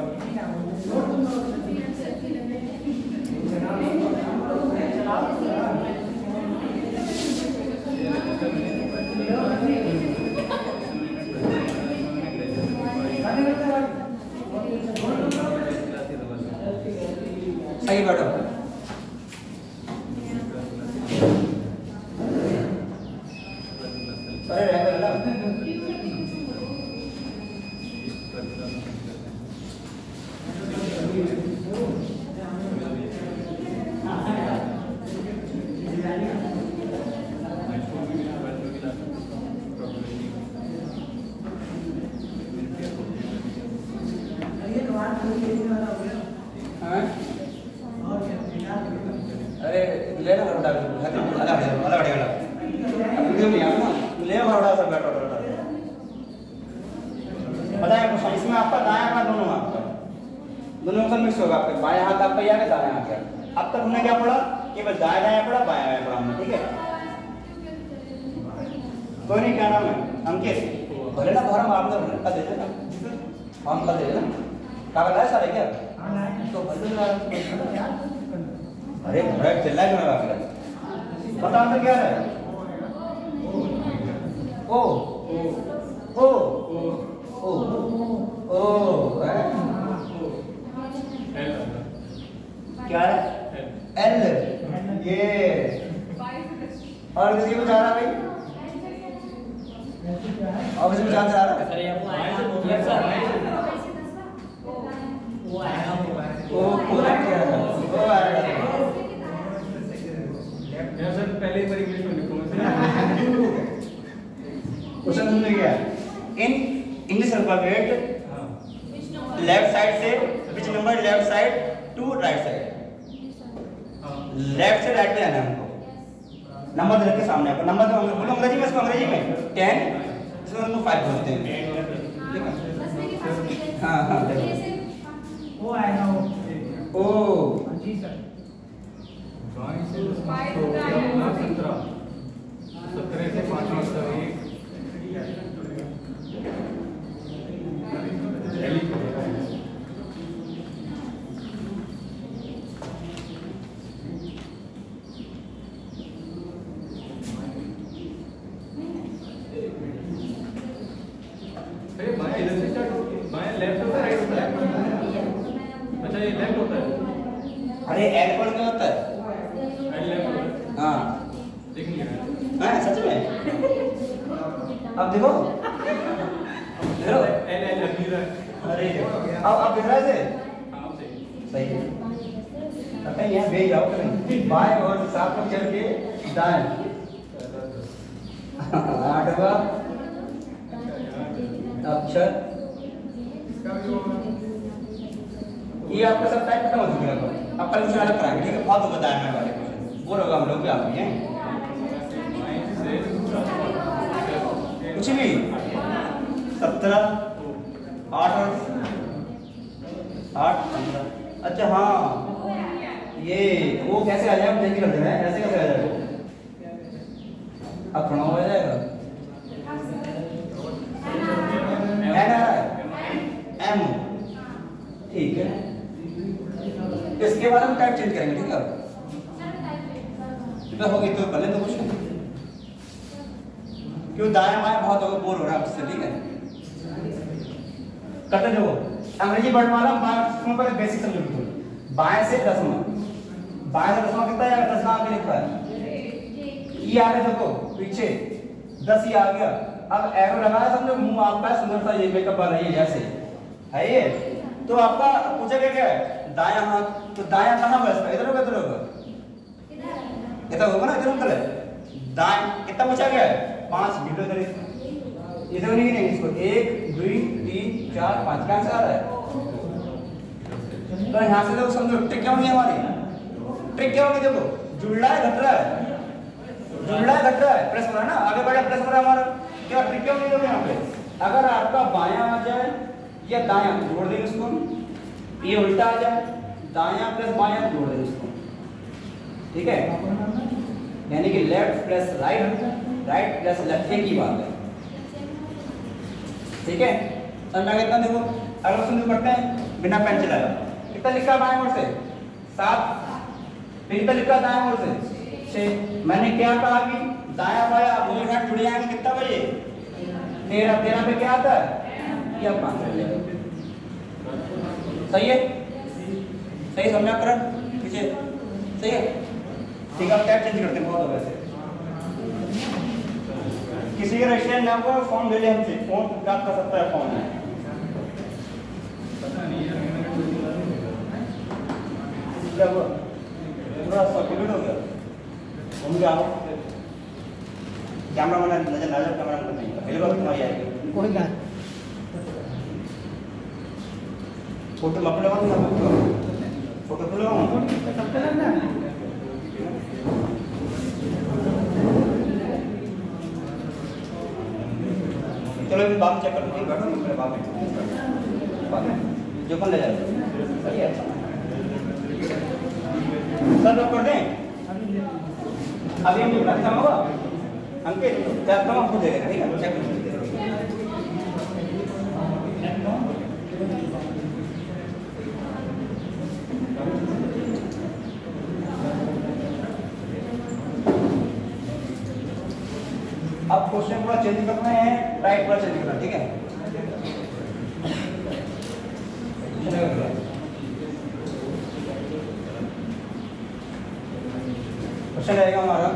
S1: सही बैठो अरे रहने दो अरे ले ना उठा अलग वीडियो नहीं आता ना ले उठा सब बैठो पता है क्वेश्चन इसमें आपका दायां हाथ दोनों आपका दोनों का मिक्स होगा आपके बाएं हाथ आपका या दायां हाथ क्या अब तक हमने क्या पढ़ा केवल दायां दायां पढ़ा बायां बायां पढ़ा हमने ठीक है। कोई नहीं क्या नाम है अंकित भले ना फॉर्म आपने कर दे देना फॉर्म कर दे देना कागज है सारे क्या तो भले अरे बड़ा चिल्ला क्यों लगा फिर पता अंदर क्या है ओ ओ ओ ओ क्या है एल ये और किसी को जा रहा भाई और किसी को चांस आ रहा ओ पूरा क्या है ओ आएगा
S3: यार सर पहले एक बार इंग्लिश में लिखो
S1: क्वेश्चन सुनने गया in English alphabet left side से which number left side to right side left से राइट पे आना हमको नंबर दे के सामने आपको नंबर बोलो अंग्रेजी में इसको अंग्रेजी में 10 इसको हम 5 बोलते हैं ठीक है हां हां
S2: ओ आएगा
S1: ओ
S2: जी सर
S3: 17 से 5 वाजता अरे बाएं इधर से स्टार्ट होती है, बाएं लेफ्ट होता है, राइट होता है। अच्छा ये लेफ्ट होता है।
S1: अरे एल पर क्या होता है?
S3: एल लेफ्ट होता है।
S1: हाँ
S3: देख लिया।
S1: हाँ सच में। अब देखो
S3: एल एल लग नहीं रहा है।
S1: अरे अब दिख रहा है से?
S3: हाँ अब सही।
S1: सही है। अरे यहाँ भेज जाओ कहीं बाएं और साथ में चल के दाएं। आठवां अक्षर ये आपका सब टाइप खत्म हो चुका है। अब कल कुछ अलग कराएंगे ठीक है? बहुत होगा दाएं बाएं वाले क्वेश्चन बोर होगा हम लोग भी आप भी हैं कुछ भी 17 8 15। अच्छा हाँ ये वो कैसे आ जाएगा मुझे कर देना है ऐसे कैसे आ जाएगा अब थोड़ा हो जाएगा एम ठीक है इसके बाद हम टाइप चेंज करेंगे ठीक है तो होगी तो पहले तो कुछ क्यों दाएं बाएं बहुत होगा बोर हो रहा है आपसे ठीक है करते देखो अंग्रेजी वर्णमाला पहले बेसिक समझो बिल्कुल बाएं से दसवां कितना है 10 आगे लिखा है ई आ रहा देखो पीछे 10 ही आ गया अब एरो लगाया समझो मुंह आपका सुंदर सा ये मेकअप वाला ये जैसे है ये तो आपका पूछेगा क्या है दायां हाथ तो दायां कहां होगा इसका इधर होगा इधर होगा ना इधर होगा दाएं कितना पूछा गया है 5 वीडियो इधर इधर नहीं इसको 1 2 3 4 5 का आंसर आ रहा है तो यहां से लोग समझो ट्रिक क्या होगी हमारी ट्रिक क्या होगी देखो जुड़ रहा है घट रहा है प्रेस हो रहा है ना आगे बढ़ा प्रेस हो रहा है हमारा क्या ट्रिक क्या होगी यहां पे अगर आपका बायां आ जाए या दायां जोड़ देंगे इसको ये उल्टा आ जाए दायां प्लस बायां जोड़ देंगे इसको ठीक है यानी कि left plus right plus left एक ही बात है ठीक है समझ कितना देखो अगर सुन पढ़ते हैं बिना पेन चलाया कितना लिखा बाएं ओर से 7 फिर कितना लिखा दाएं ओर से 6 मैंने क्या कहा कि दायां बायां मुझे घाट जुड़ जाएंगे कितना बजे 13 पे क्या आता है ये आप मान सकते हैं सही है सही समझा करण पीछे सही है ठीक है अब टैब चेंज करते हैं बहुत हो वैसे किसी का रजिस्ट्रेशन नाम को फॉर्म ले ले हमसे कौन काम कर सकता है फॉर्म में
S3: पता नहीं यार मैंने
S1: जब पूरा सर्कुलेट हो गया घूम के आओ कैमरा मैंने नजर कैमरा में नहीं पहले बार तुम्हारी आएगी
S2: कोई बात
S1: फोटो अपने फोटो तो लगाओ
S2: सबका लगना
S1: चलो अभी बाद में चेक कर लीजिए बैठो फिर बाद में जो कौन ले जाएगा सही है सर लोग कर दें अभी हम लोग खत्म होगा अंकित चेक करो आपको देगा ठीक है चेक कर लीजिए अब क्वेश्चन पूरा चेंज करना है राइट पूरा चेंज करना ठीक है क्वेश्चन रहेगा हमारा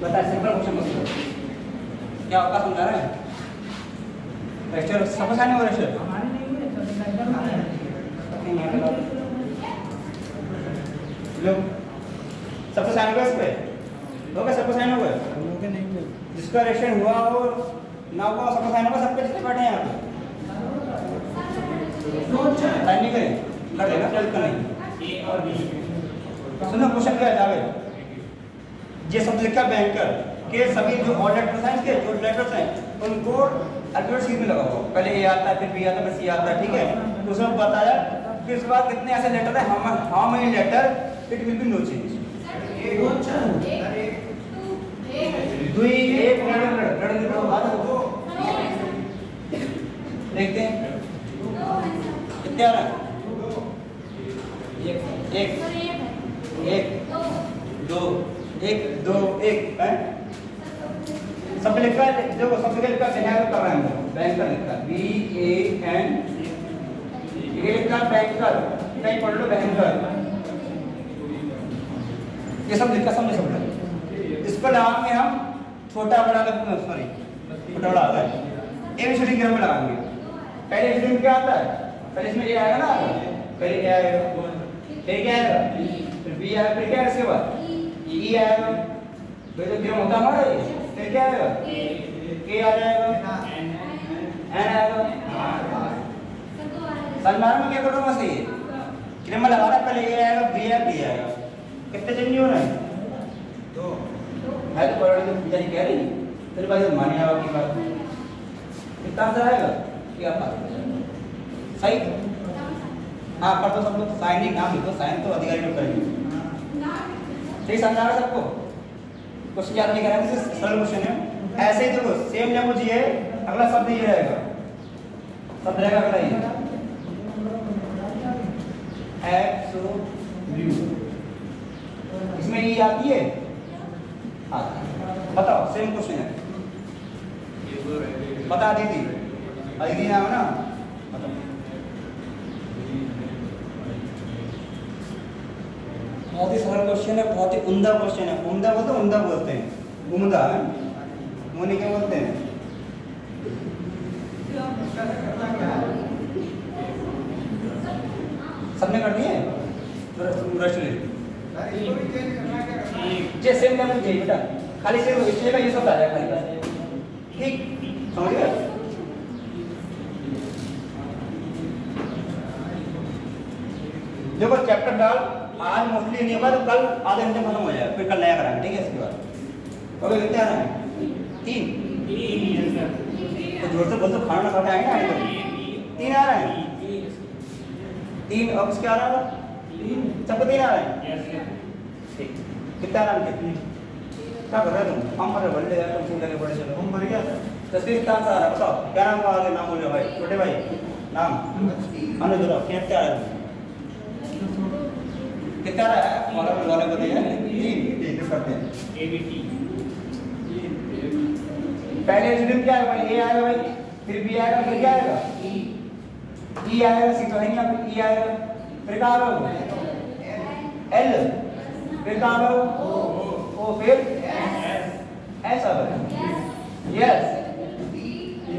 S1: बता सिंपल क्वेश्चन बता क्या आपका समझा रहे हैं लेक्चर समझ आने वाला लेक्चर
S2: हमारे नहीं हुए तो लेक्चर हमारे
S1: लो सबसे आने को इस पे होगा सबको साइन होगा? जिसका रिएक्शन हुआ हो ना हुआ सबको साइन होगा, सबके जितने बैठे हैं यहाँ पे साइन नहीं करें, कर देना चल कर नहीं। सुनो क्वेश्चन क्या है जावेद, ये शब्द लिखा बैंकर के सभी जो ऑड लेटर्स हैं, इसके जो लेटर्स हैं उनको अल्फाबेट सीरीज में लगाओ, पहले ए आता है, फिर बी आता है, फिर सी आता है, ठीक है? तो उसमें बताया कि उसके बाद कितने ऐसे लेटर हैं, how many letter it will be no change. दुई एक देखते हैं कितने आ रहा है? एक दो एक है सब लिखा है, जो सब लिखा है कर रहा है बैंकर लिखा BAN, ये लिखा बैंकर, कहीं पढ़ लो बैंकर, ये सब लिखा समझे सब लोग। इस पर लगाएंगे हम छोटा बड़ा, सॉरी छोटा बड़ा आता है ABCD क्रम में लगाएंगे। पहले ABCD में क्या आता है? पहले इसमें ये आएगा ना, पहले A आएगा, फिर क्या आएगा, फिर B आएगा, फिर क्या आएगा, इसके बाद E आएगा, फिर जो क्रम होता हमारा ये, फिर क्या आएगा K आ जाएगा, N आएगा। सलमान में क्या कर रहा हूँ वैसे, क्रम में लगा रहा है, पहले A आएगा, B आएगा, B आएगा, कितने चेंज हो रहे हैं? दो है तो पढ़ तो पूजा जी कह रही तेरे भाई माने आवा की बात कितना आंसर आएगा क्या बात सही? हाँ पर तो सब लोग साइन ही नाम लिखो, साइन तो अधिकारी लोग करेंगे। सही समझा रहा सबको? क्वेश्चन याद नहीं करेंगे, सरल क्वेश्चन है। ऐसे ही देखो सेम लैंग्वेज ये अगला शब्द ये रहेगा, शब्द रहेगा अगला ये एब्सोल्यूट, इसमें ये आती है, बताओ सेम क्वेश्चन है, बता दीदी दीदी नाम है ना, बताओ। बहुत ही सरल क्वेश्चन है, बहुत ही उम्दा क्वेश्चन है। उम्दा बोलते उम्दा बोलते हैं, उम्दा है मोनी क्या बोलते हैं? सबने कर दिए जे सेम लेवल जे बेटा, खाली से इसलिए का ये सब आ जाएगा खाली बस, ठीक समझ गए? देखो चैप्टर डाल आज मोस्टली नहीं होगा तो कल आधे घंटे खत्म हो जाएगा, फिर कल नया कराएंगे, ठीक है? इसके बाद ओके कितने आ रहे हैं? 3 तो जोर से बोल तो खाना ना खाते आएंगे ना, 3 आ रहे हैं, 3 अब इसके आ रहा है सबको 3 आ रहे हैं, ठीक कितना आ रहा है? क्या कर रहे हो तुम? हम कर रहे बल्ले यार, तुम सुन लगे बड़े चलो हम भर गया तस्वीर कितना आंसर आ रहा है बताओ, क्या नाम आगे नाम बोलो भाई, छोटे भाई नाम अनुज राव, क्या आ रहा है? कितना रहा है हमारा वाले को दिया 3 करते हैं ABT। पहले एसिड क्या है भाई? A आएगा भाई, फिर B आएगा, फिर क्या आएगा E आएगा, C तो है नहीं, अब E आएगा, फिर क्या आएगा L, फिर क्या आएगा O, फिर S आएगा, यस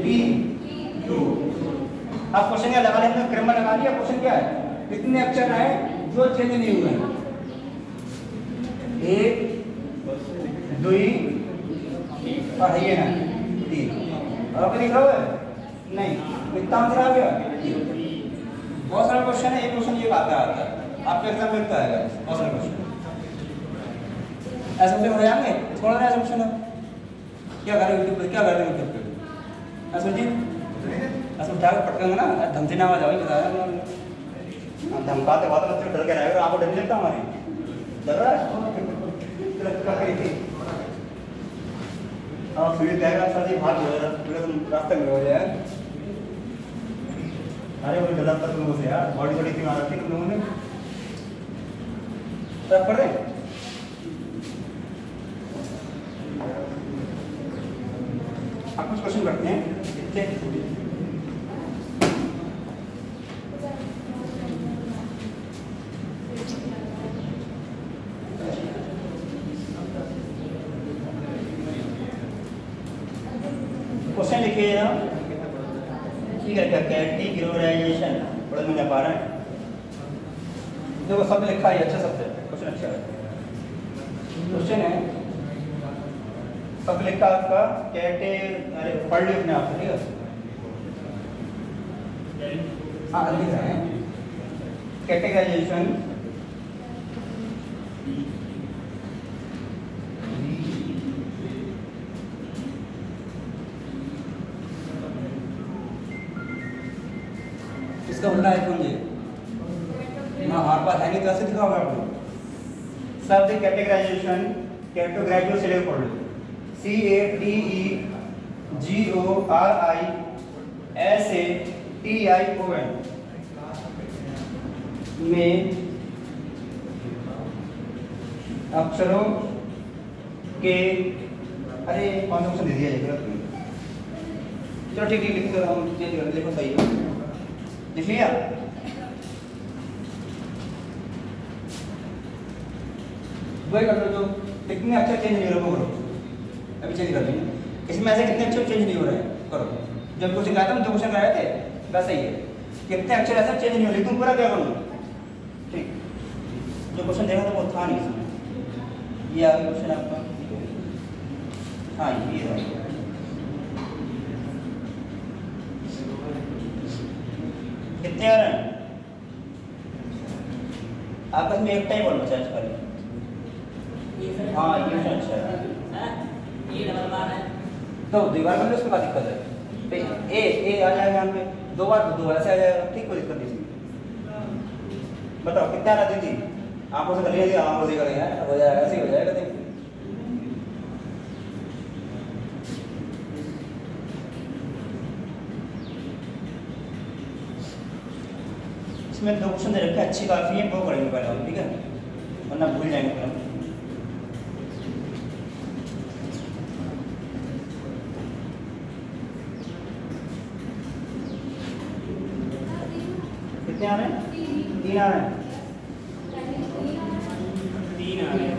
S1: B Q। अब क्वेश्चन क्या लगा लेते हैं, क्रम में लगा लिया। क्वेश्चन क्या है? कितने अक्षर आए जो चेंज नहीं हुए? 1 2 और ये ना 3 और लिख रहा है नहीं, इतना आंसर आ गया। बहुत सारा क्वेश्चन है, एक क्वेश्चन ये आता है आपके एग्जाम में लिखता है बहुत सारा क्वेश्चन ऐसे हो जाएंगे, थोड़ा सा क्वेश्चन है क्या करें यूट्यूब पे, क्या करें यूट्यूब पे ऐसे जी ऐसे उठा के पटकेंगे ना, धमकी ना आ जाओ बताया धमकाते बात बच्चे डर के रहेगा, आपको डर नहीं लगता? हमारी डर रहा है हाँ फिर कहेगा सर जी भाग हो पूरे तुम रास्ते में हो जाए, अरे वो गलत कर लोगों से यार, बॉडी बड़ी क्यों आ रखी तुम लोगों ने सब पढ़ रहे। आप कुछ क्वेश्चन करते हैं क्वेश्चन लिखिए ना, ठीक है? कैटेगराइजेशन बड़ा मजा पा रहा है, देखो सब लिखा है, अच्छा शब्द है, क्वेश्चन अच्छा है। क्वेश्चन है सब लिखा आपका कैटे, अरे पढ़ लिखना आपको, ठीक है? हाँ लिख रहे हैं कैटेगराइजेशन इसका बोलना है कौन जी? हाँ हमारे पास है नहीं तो ऐसे दिखाओगे आप लोग। सब कैटेगराइजेशन कैटेगराइजो से लेकर पढ़ लो। CATEGORISATION में अक्षरों के, अरे कौन सा ऑप्शन दे दिया है गलत में। चलो ठीक ठीक लिख दो, हम चेंज कर देखो सही है, लिख लिया। वही कर लो जो कितने अक्षर चेंज नहीं हो रहे वो करो, अभी चेंज कर लेंगे। इसमें ऐसे कितने अक्षर चेंज नहीं हो रहे हैं करो। जब क्वेश्चन आया था दो क्वेश्चन आए थे वैसा ही है, कितने अक्षर ऐसे चेंज नहीं हो रहे, तुम पूरा क्या करूँगा ठीक। जो क्वेश्चन देखा था वो था नहीं इसमें, ये आगे क्वेश्चन आपका, हाँ ये है। कितने आ रहे हैं आपस में? एक टाइप और बचा है इसका। हाँ ये अच्छा है,
S4: ये डबल बार है
S1: तो दीवार में उसमें क्या दिक्कत है? तो ए आ जाएगा यहाँ पे, दो बार तो दो ऐसे आ जाएगा, ठीक कोई दिक्कत नहीं इसमें। बताओ कितना आ रहा दीदी? आंखों से कर लिया, आंखों से करेंगे हो जाएगा, ऐसे ही हो जाएगा। देखिए इसमें दो क्वेश्चन दे रखे अच्छी काफी है, वो करेंगे पहले हम, ठीक है? वरना भूल जाएंगे फिर हम। कितने आ रहे हैं? 3 आ रहे हैं। 3 आ रहे हैं।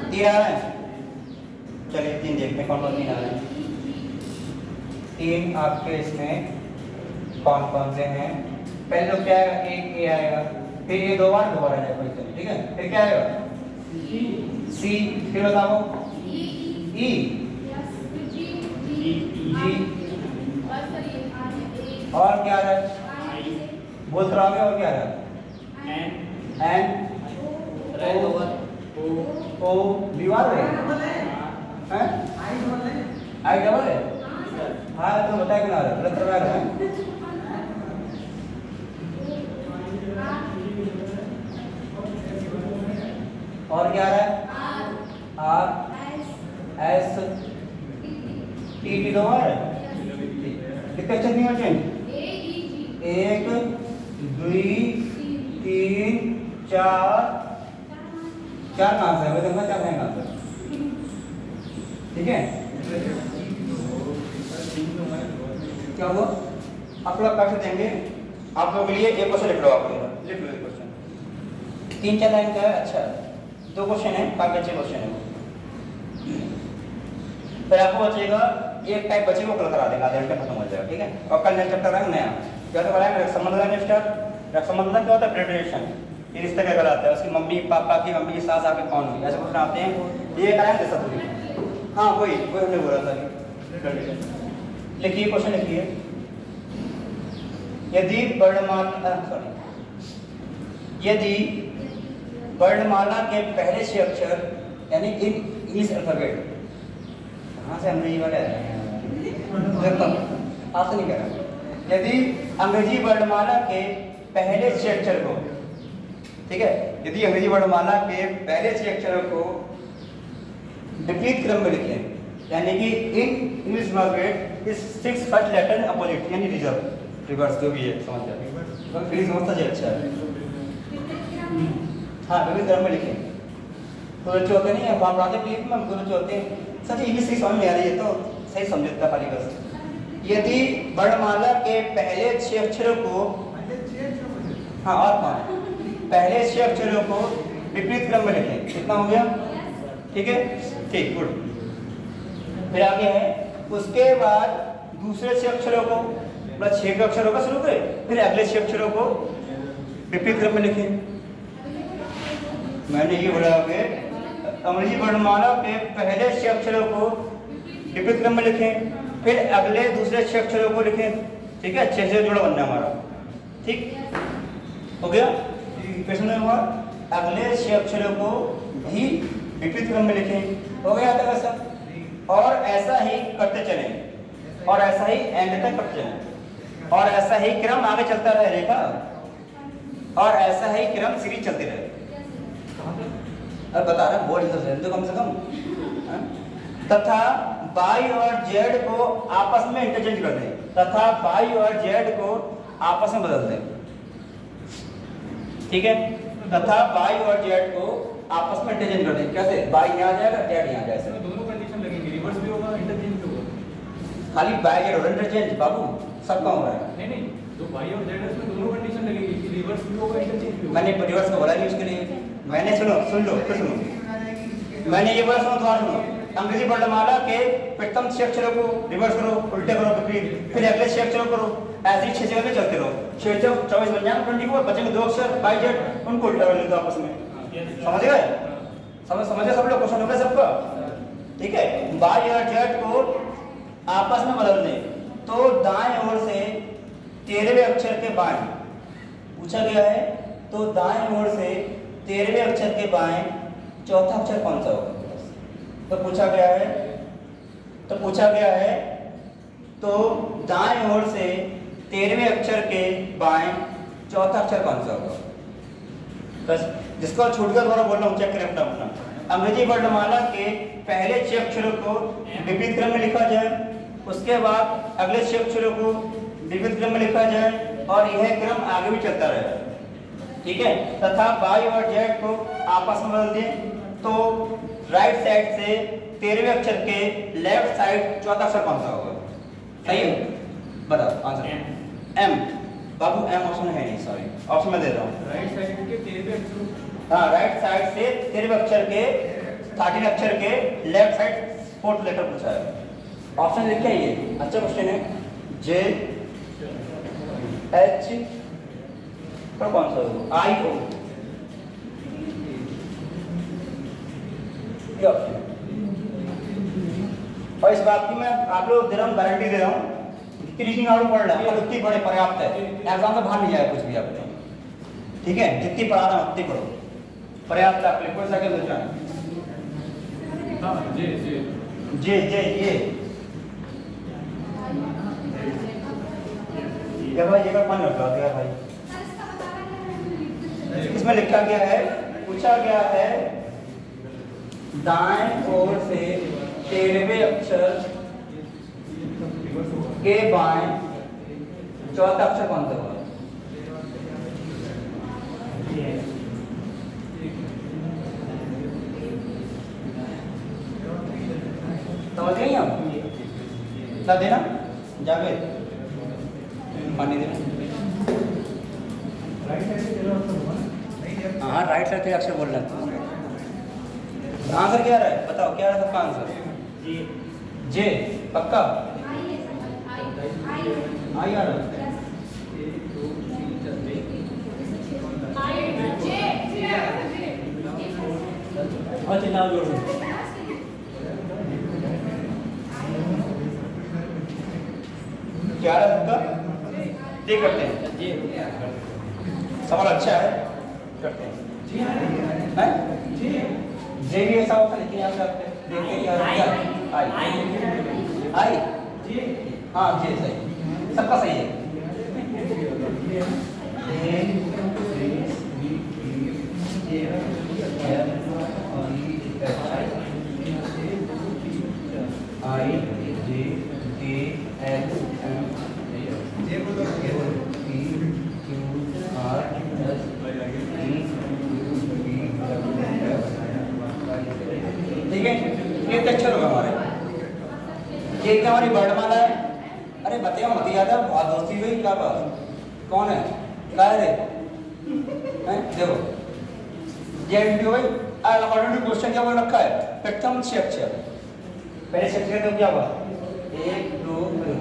S1: तीन आ रहे हैं। चलिए 3 देखते हैं कौन कौन 3 आ रहे हैं। 3 आपके इसमें कौन कौन से हैं? पहले तो क्या आएगा? एक ए आएगा, फिर ये दो बार आ जाएगा, ठीक है? फिर क्या आएगा? सी, फिर बताओ ई, जी, और क्या आ रहा है? बोल रहा है। और क्या आ रहा है? एन, ओ, दीवार है, आई डबल है। हाँ तो बताया कि ना गलत करवा रहा है। और क्या आ रहा है? आर, एस, टी, टी दो बार। कितने अक्षर नहीं होते? 1, 2, 3, 4 कहाँ से है? वैसे 4 है कहाँ से? ठीक है? क्या हुआ? आप लोग कैसे देंगे? आप लोगों के लिए एक क्वेश्चन लिख लो, आप लिख लो एक क्वेश्चन। 3-4 लाइन का है, अच्छा 2 क्वेश्चन है, काफी अच्छे क्वेश्चन है। फिर आपको बचेगा एक टाइप बचे, वो कल करा देगा, आधे घंटे खत्म हो जाएगा, ठीक है? और कल नेक्स्ट चैप्टर है नया, क्या तो कराएंगे? रक्त संबंध का नेक्स्ट रक्त संबंध क्या होता है? प्रेडिक्शन, ये रिश्ते क्या कराता है? उसकी मम्मी पापा की मम्मी की सास आके कौन हुई, ऐसे क्वेश्चन आते हैं, ये कराएंगे सब। हाँ वही हमने बोला था। लिखिए क्वेश्चन लिखिए। यदि वर्णमाला के पहले 6 अक्षर यानी इन इंग्लिश अल्फाबेट, कहाँ से अंग्रेजी वाले आए हैं? आपसे नहीं कह रहा। यदि अंग्रेजी वर्णमाला के पहले 6 अक्षर को, ठीक है, यदि अंग्रेजी वर्णमाला के पहले 6 अक्षरों को विपरीत क्रम में लिखें, यानी कि इन इंग्लिश अल्फाबेट इस 6 फर्स्ट लेटर अपोजिट यानी रिजर्व रिवर्स जो भी है, समझ जाए फिर समझता जी। अच्छा है, हाँ विपरीत क्रम में लिखें। पूरे चौथे नहीं है वहाँ पढ़ाते प्लीज में, पूरे चौथे सच इंग्लिश सही समझ में आ रही है तो सही समझता खाली बस। यदि वर्णमाला के पहले 6 अक्षरों को, हाँ और पहले 6 अक्षरों को विपरीत क्रम में लिखें, कितना हो गया? ठीक है, ठीक, गुड। फिर आगे है उसके बाद दूसरे 6 अक्षरों को मतलब 6 अक्षरों का शुरू करें, फिर अगले 6 अक्षरों को विपरीत क्रम में लिखें। मैंने ये बोला कि अंग्रेजी वर्णमाला के पहले 6 अक्षरों को विपरीत क्रम में लिखें, फिर अगले दूसरे 6 अक्षरों को लिखें। ठीक है, 6 से जुड़ा बनना हमारा। ठीक हो गया। प्रश्न हुआ अगले 6 अक्षरों को भी विपरीत क्रम में लिखें। हो गया था सब। और ऐसा ही करते चलें, और ऐसा ही एंड तक करते चलें, और ऐसा ही क्रम आगे चलता रहेगा, और ऐसा ही क्रम सीरीज चलती रहे। अब बता रहे बोर्ड तो कम से कम। तथा बाई और जेड को आपस में इंटरचेंज कर दें, तथा बाई और जेड को आपस में बदल दें। ठीक है, तथा बाई और जेड को आपस में इंटरचेंज कर दें। कैसे? बाई यहाँ जाएगा, जेड यहाँ जाएगा।
S3: दोनों कंडीशन लगेंगी, रिवर्स भी होगा, इंटरचेंज भी होगा।
S1: खाली बाई जेड और इंटरचेंज बाबू सबका हो रहा है।
S3: नहीं, जो बाई और जेड है उसमें दोनों कंडीशन लगेगी कि रिवर्स भी होगा, इंटरचेंज भी होगा।
S1: मैंने रिवर्स को बोला नहीं उसके लिए। मैंने सुन लो फिर सुनो। मैंने ये बोला, सुनो दोबारा सुनो। अंग्रेजी वर्णमाला के प्रथम 6 अक्षरों को रिवर्स करो, उल्टे करो, विपरीत, फिर अगले 6 अक्षरों करो। ऐसे ही 6 जगह में चलते रहो। 6 24 बन जाएंगे 24, बचेंगे 2 अक्षर बाई जेड, उनको उल्टा कर लेते आपस में। समझ गए? समझे सब लोग? क्वेश्चन हो गया सबका? ठीक है। बाई और जेड को आपस में बदल दें तो दाएं ओर से 13वें अक्षर के बाएं पूछा गया है, तो दाएं ओर से 13वें अक्षर के बाएं चौथा अक्षर कौन सा होगा? तो पूछा गया है तो दाएं ओर से 13वें अक्षर के बाएं चौथा अक्षर कौन सा होगा? बस जिसको छूट गया दोबारा बोल रहा हूँ, चेक करें अपना। अंग्रेजी वर्णमाला के पहले 6 अक्षरों को विपरीत क्रम में लिखा जाए, उसके बाद अगले 6 अक्षरों को विपरीत क्रम में लिखा जाए, और यह क्रम आगे भी चलता रहेगा। ठीक है। तथा बाई और जेड को आपस में बदल दें तो राइट साइड से 13वें अक्षर के लेफ्ट साइड चौथा अक्षर कौन सा होगा? सही है, बताओ आंसर। एम बाबू, एम ऑप्शन है नहीं, सॉरी ऑप्शन में दे रहा हूँ।
S3: राइट साइड के 13वें अक्षर,
S1: हाँ, राइट साइड से 13वें अक्षर के 13 अक्षर के लेफ्ट साइड 4th लेटर पूछा है। ऑप्शन लिखे ये अच्छा क्वेश्चन है। जे एच पर कौन सा होगा? आई ओ, ये ऑप्शन। और इस बात की मैं आप लोग दे रहा हूँ, गारंटी दे रहा हूँ, जितनी रीडिंग आप लोग पढ़ रहे हैं उतनी पढ़े पर्याप्त है। एग्जाम से बाहर नहीं जाएगा कुछ भी आपने। ठीक है, जितनी पढ़ा रहा हूँ उतनी पढ़ो, पर्याप्त है। आपके कोई सेकंड मिल जाए।
S3: हाँ, जे
S1: ये भाई, ये का पानी लगा दिया भाई। इसमें लिखा गया है, पूछा गया है दाएं ओर से 13वें अक्षर के बाएं चौथा अक्षर कौन सा होगा? समझ गए आप? क्या देना? जावेद पानी देना। हाँ, राइट साइड के अक्षर बोल रहा है। आंसर क्या रहा है? बताओ क्या रहा सबका आंसर? जे पक्का? आई आ रहा है। अच्छा, नाम जोड़ दो। क्या रहा सबका? ये करते हैं। सवाल अच्छा है, करते हैं। जे भी ऐसा होता है, लेकिन यहाँ पे देखते क्या आई। हाँ, जे सही, सबका सही है। I J K L M P Q R S T ठीक है, ये अक्षर होगा हमारे। ये क्या हमारी वर्णमाला है? अरे बताओ मत याद है, बहुत दोस्ती हुई क्या बात? कौन है? क्या है रे? देखो ये वीडियो भाई अकॉर्डिंग टू क्वेश्चन क्या बोल रखा है? प्रथम 6 अक्षर। पहले 6 अक्षर तो क्या हुआ? 1 2 3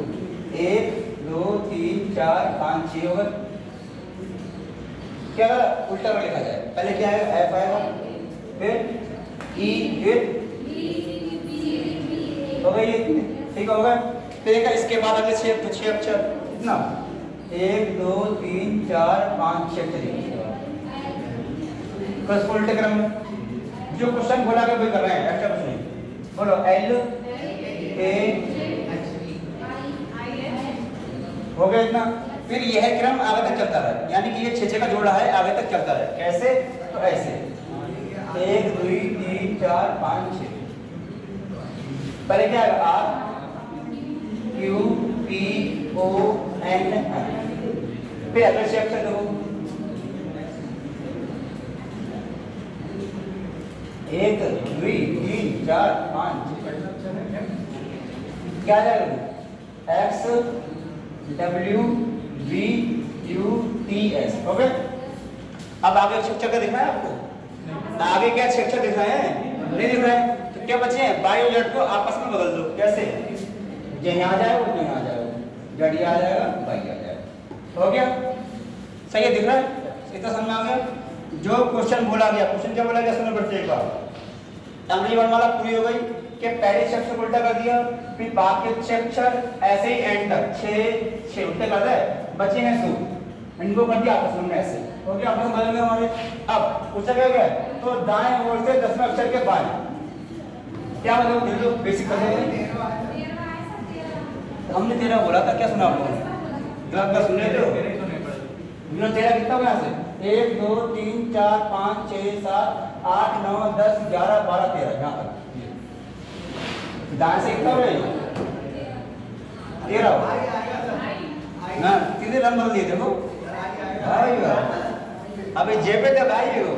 S1: 1 2 3 4 5 6 होगा। क्या उल्टा कर लिखा जाए, पहले क्या है एफ आएगा, फिर ई, फिर हो गई ये, ठीक होगा। फिर इसके बाद अगले 6 अक्षर कितना, 1 2 3 4 5 6 अक्षर बस उल्टे क्रम में। जो क्वेश्चन बोला के वही कर रहे हैं, एक्स्ट्रा कुछ नहीं। बोलो एल ए हो गया इतना। फिर यह क्रम आगे तक चलता रहे, यानी कि ये 6 का जोड़ा है आगे तक चलता रहे। कैसे, तो ऐसे 1 2 3 4 5 6। पहले क्या है R Q P O N, फिर अगले 6 अक्षर देखो 1 2 3 4 5 क्या जाएगा, x W we U T S. Okay, अब आगे अक्षर का दिख रहा है आपको, आगे क्या अक्षर दिख रहे हैं, नहीं दिख रहा है, तो क्या बचे हैं, बाई और जेड को आपस में बदल दो। कैसे, जो यहाँ आ जाएगा वो यहाँ आ जाएगा, जेड आ जाएगा बाई आ जाएगा। हो गया, सही है, दिख रहा है, इतना समझ में आ गया। जो क्वेश्चन बोला गया, क्वेश्चन क्या बोला गया सुनो बच्चे एक बार। अंग्रेजी वर्णमाला पूरी हो गई कि पहले अक्षर को उल्टा कर दिया, फिर बाकी 6 अक्षर ऐसे ही एंड तक 6 उल्टे कर रहे, बचे हैं 2, इनको कर दिया आपस में ऐसे। हो गया, आपस में बदल गए हमारे। अब पूछा क्या गया, तो दाएं ओर से 10वें अक्षर के बाएं क्या मतलब, बिल्कुल बेसिक कर देंगे। हमने 13 बोला था, क्या सुना आप लोगों ने, गलत सुन रहे थे। 13 कितना हुआ यहाँ से, 1 2 3 4 5 6 7 8 9 10 11 12 13 यहाँ तक। दाएं से कितना हो रहा है, 13 ना, सीधे रन बदल दिए देखो भाई। अबे जेब पे तब आई हो।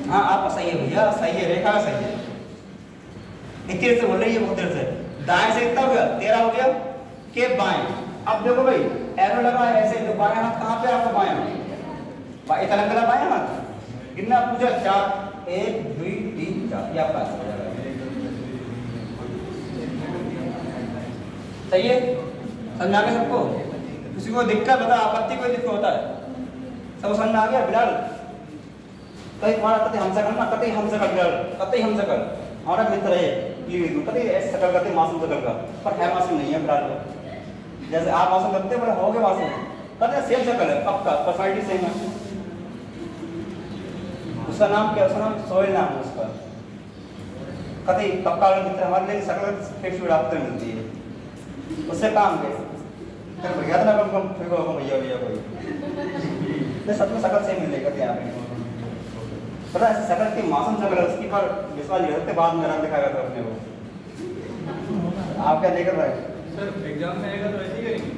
S1: हाँ आप सही है भैया, सही है, रेखा सही है। इतने से बोल रही है बहुत देर से। दाएं से कितना हो गया, 13 हो गया के बाएं। अब देखो भाई एरो लगा है ऐसे, तो बाएं हाथ कहाँ पे आपका, बाएं हाथ इतना लगा बाएं हाथ कितना पूछा, 4 1 2 3 4 या 5। सही है, समझ आ गया सबको, किसी को दिक्कत बता, आपत्ति कोई दिक्कत होता है, सब समझ में आ गया। बिलाल कहीं तुम्हारा कतई हमसे करना, कतई हमसे कर, बिलाल कतई हमसे कर, हमारा मित्र है ये कतई ऐसे शकल करते मासूम शकल का, पर है मासूम नहीं है बिलाल। जैसे आप मासूम करते हैं हो गए मासूम, कतई सेम शकल है, पक्का पर्सनैलिटी सेम है। उसका नाम क्या, उसका नाम सोहेल नाम है उसका, कतई पक्का मित्र हमारे लिए शकल फिक्स आपको मिलती है, उससे काम के भैया था ना फिर भैया भैया कोई सब में शकल सेम मिलेगा यहाँ पे। पता है शकल की मासूम शकल है उसकी, पर विश्वास नहीं करते, बाद में रंग दिखाएगा तो अपने को। आप क्या लेकर रहे
S3: सर, एग्जाम में आएगा तो ऐसे ही करेंगे।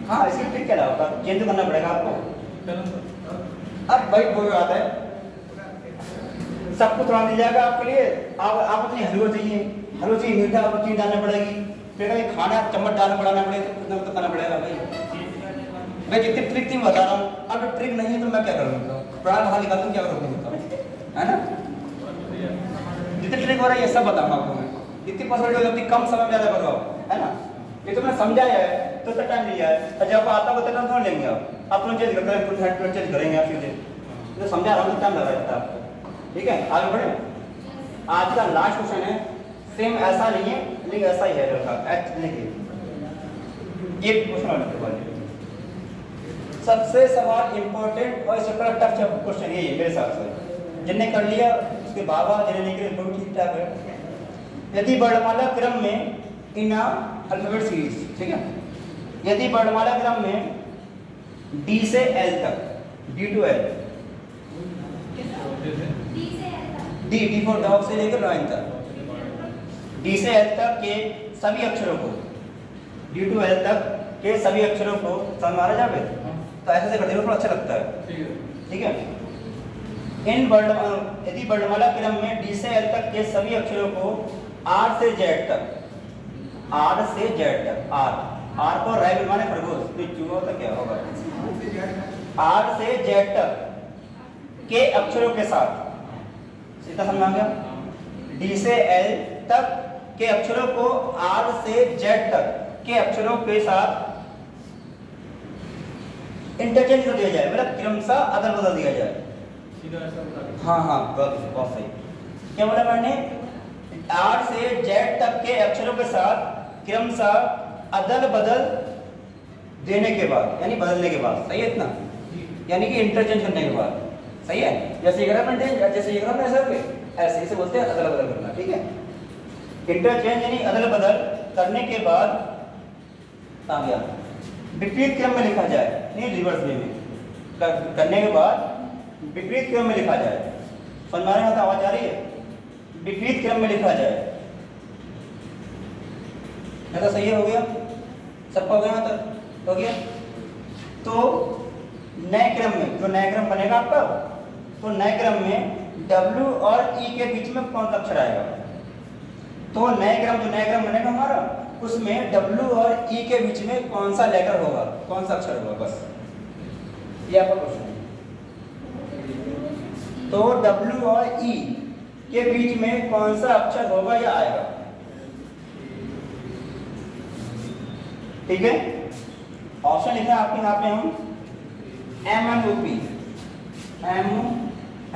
S1: हाँ, इसकी ट्रिक क्या होगा, चेंज करना पड़ेगा आपको। अब भाई कोई बात है, सब कुछ थोड़ा मिल जाएगा आपके लिए। आप अपनी हलवा चाहिए, हलवा चाहिए मीठा, आपको चीनी डालनी पड़ेगी, फिर कभी खाना चम्मच डालना पड़ाना पड़ेगा, कितना तो करना पड़ेगा भाई। मैं जितनी ट्रिक थी बता रहा हूँ, अब ट्रिक नहीं है तो मैं क्या करूँगा, प्राण बाहर निकाल दूँ, क्या करूँगा, है ना। जितनी ट्रिक हो रही है सब बताऊँगा आपको मैं, जितनी पॉसिबिलिटी होती कम समय में ज़्यादा करो आप, है ना। ये तो मैंने समझाया है तो टाइम लिया है, और जब आता होगा तो थोड़ा लेंगे आप अपना चेंज करते हैं, चेंज करेंगे आप सीधे, तो समझा रहा हूँ टाइम लगा रहता है आपको। ठीक है, आगे बढ़े। आज का लास्ट क्वेश्चन है, सेम ऐसा नहीं है लेकिन ऐसा ही है, ये क्वेश्चन सबसे सवाल इंपॉर्टेंट और इसका टफ क्वेश्चन यही है मेरे हिसाब से। जिन्हें कर लिया उसके बाबा, जिन्हें नहीं किया बहुत ठीक ठाक है। यदि वर्णमाला क्रम में इन अल्फाबेट सीरीज, ठीक है, यदि वर्णमाला क्रम में डी से एल तक, D to L, D for dog से लेकर लाइन तक, डी से एल तक के सभी अक्षरों को, डी टू एल तक के सभी अक्षरों को समझ मारा जाए तो ऐसे से करते हुए थोड़ा अच्छा लगता है। ठीक है, इन यदि वर्णमाला क्रम में डी से एल तक के सभी अक्षरों को आर से जेड तक, आर से जेड तक, आर को राइट माने खरगोश, तो चूहा तो क्या होगा, आर से जेड तक के अक्षरों के साथ, सीधा समझ आ गया। डी से एल तक के अक्षरों को आर से जेड तक के अक्षरों के साथ इंटरचेंज कर दिया जाए, मतलब क्रमशः अदल बदल दिया जाए।
S3: सीधा ऐसा बता दो।
S1: हाँ हाँ बहुत सही। क्या बोला मैंने? आर से जेड तक के अक्षरों के साथ क्रमशः अदल बदल देने के बाद, यानी बदलने के बाद, सही है इतना, यानी कि इंटरचेंज करने के बाद, सही है। जैसे ये करा मैंने, जैसे ये करा ना ऐसे इसे बोलते हैं अदल बदल करना, ठीक है। इंटरचेंज यानी अदल बदल करने के बाद आ गया विपरीत क्रम में लिखा जाए, नहीं रिवर्स वे में करने के बाद विपरीत क्रम में लिखा जाए। समझ में आ रहा है? आवाज आ रही है? विपरीत क्रम में लिखा जाए, ऐसा सही हो गया? सबका हो गया? तक हो गया। तो नए क्रम में, जो नया क्रम बनेगा आपका, तो नए क्रम में W और E के बीच में कौन सा अक्षर आएगा? तो नए क्रम, जो नया क्रम बनेगा हमारा, उसमें W और E के बीच में कौन सा लेटर होगा, कौन सा अक्षर होगा, बस ये आपका क्वेश्चन है। तो W और E के बीच में कौन सा अक्षर होगा या आएगा, ठीक है। ऑप्शन लिखा है आपके यहाँ पे हम MNOP,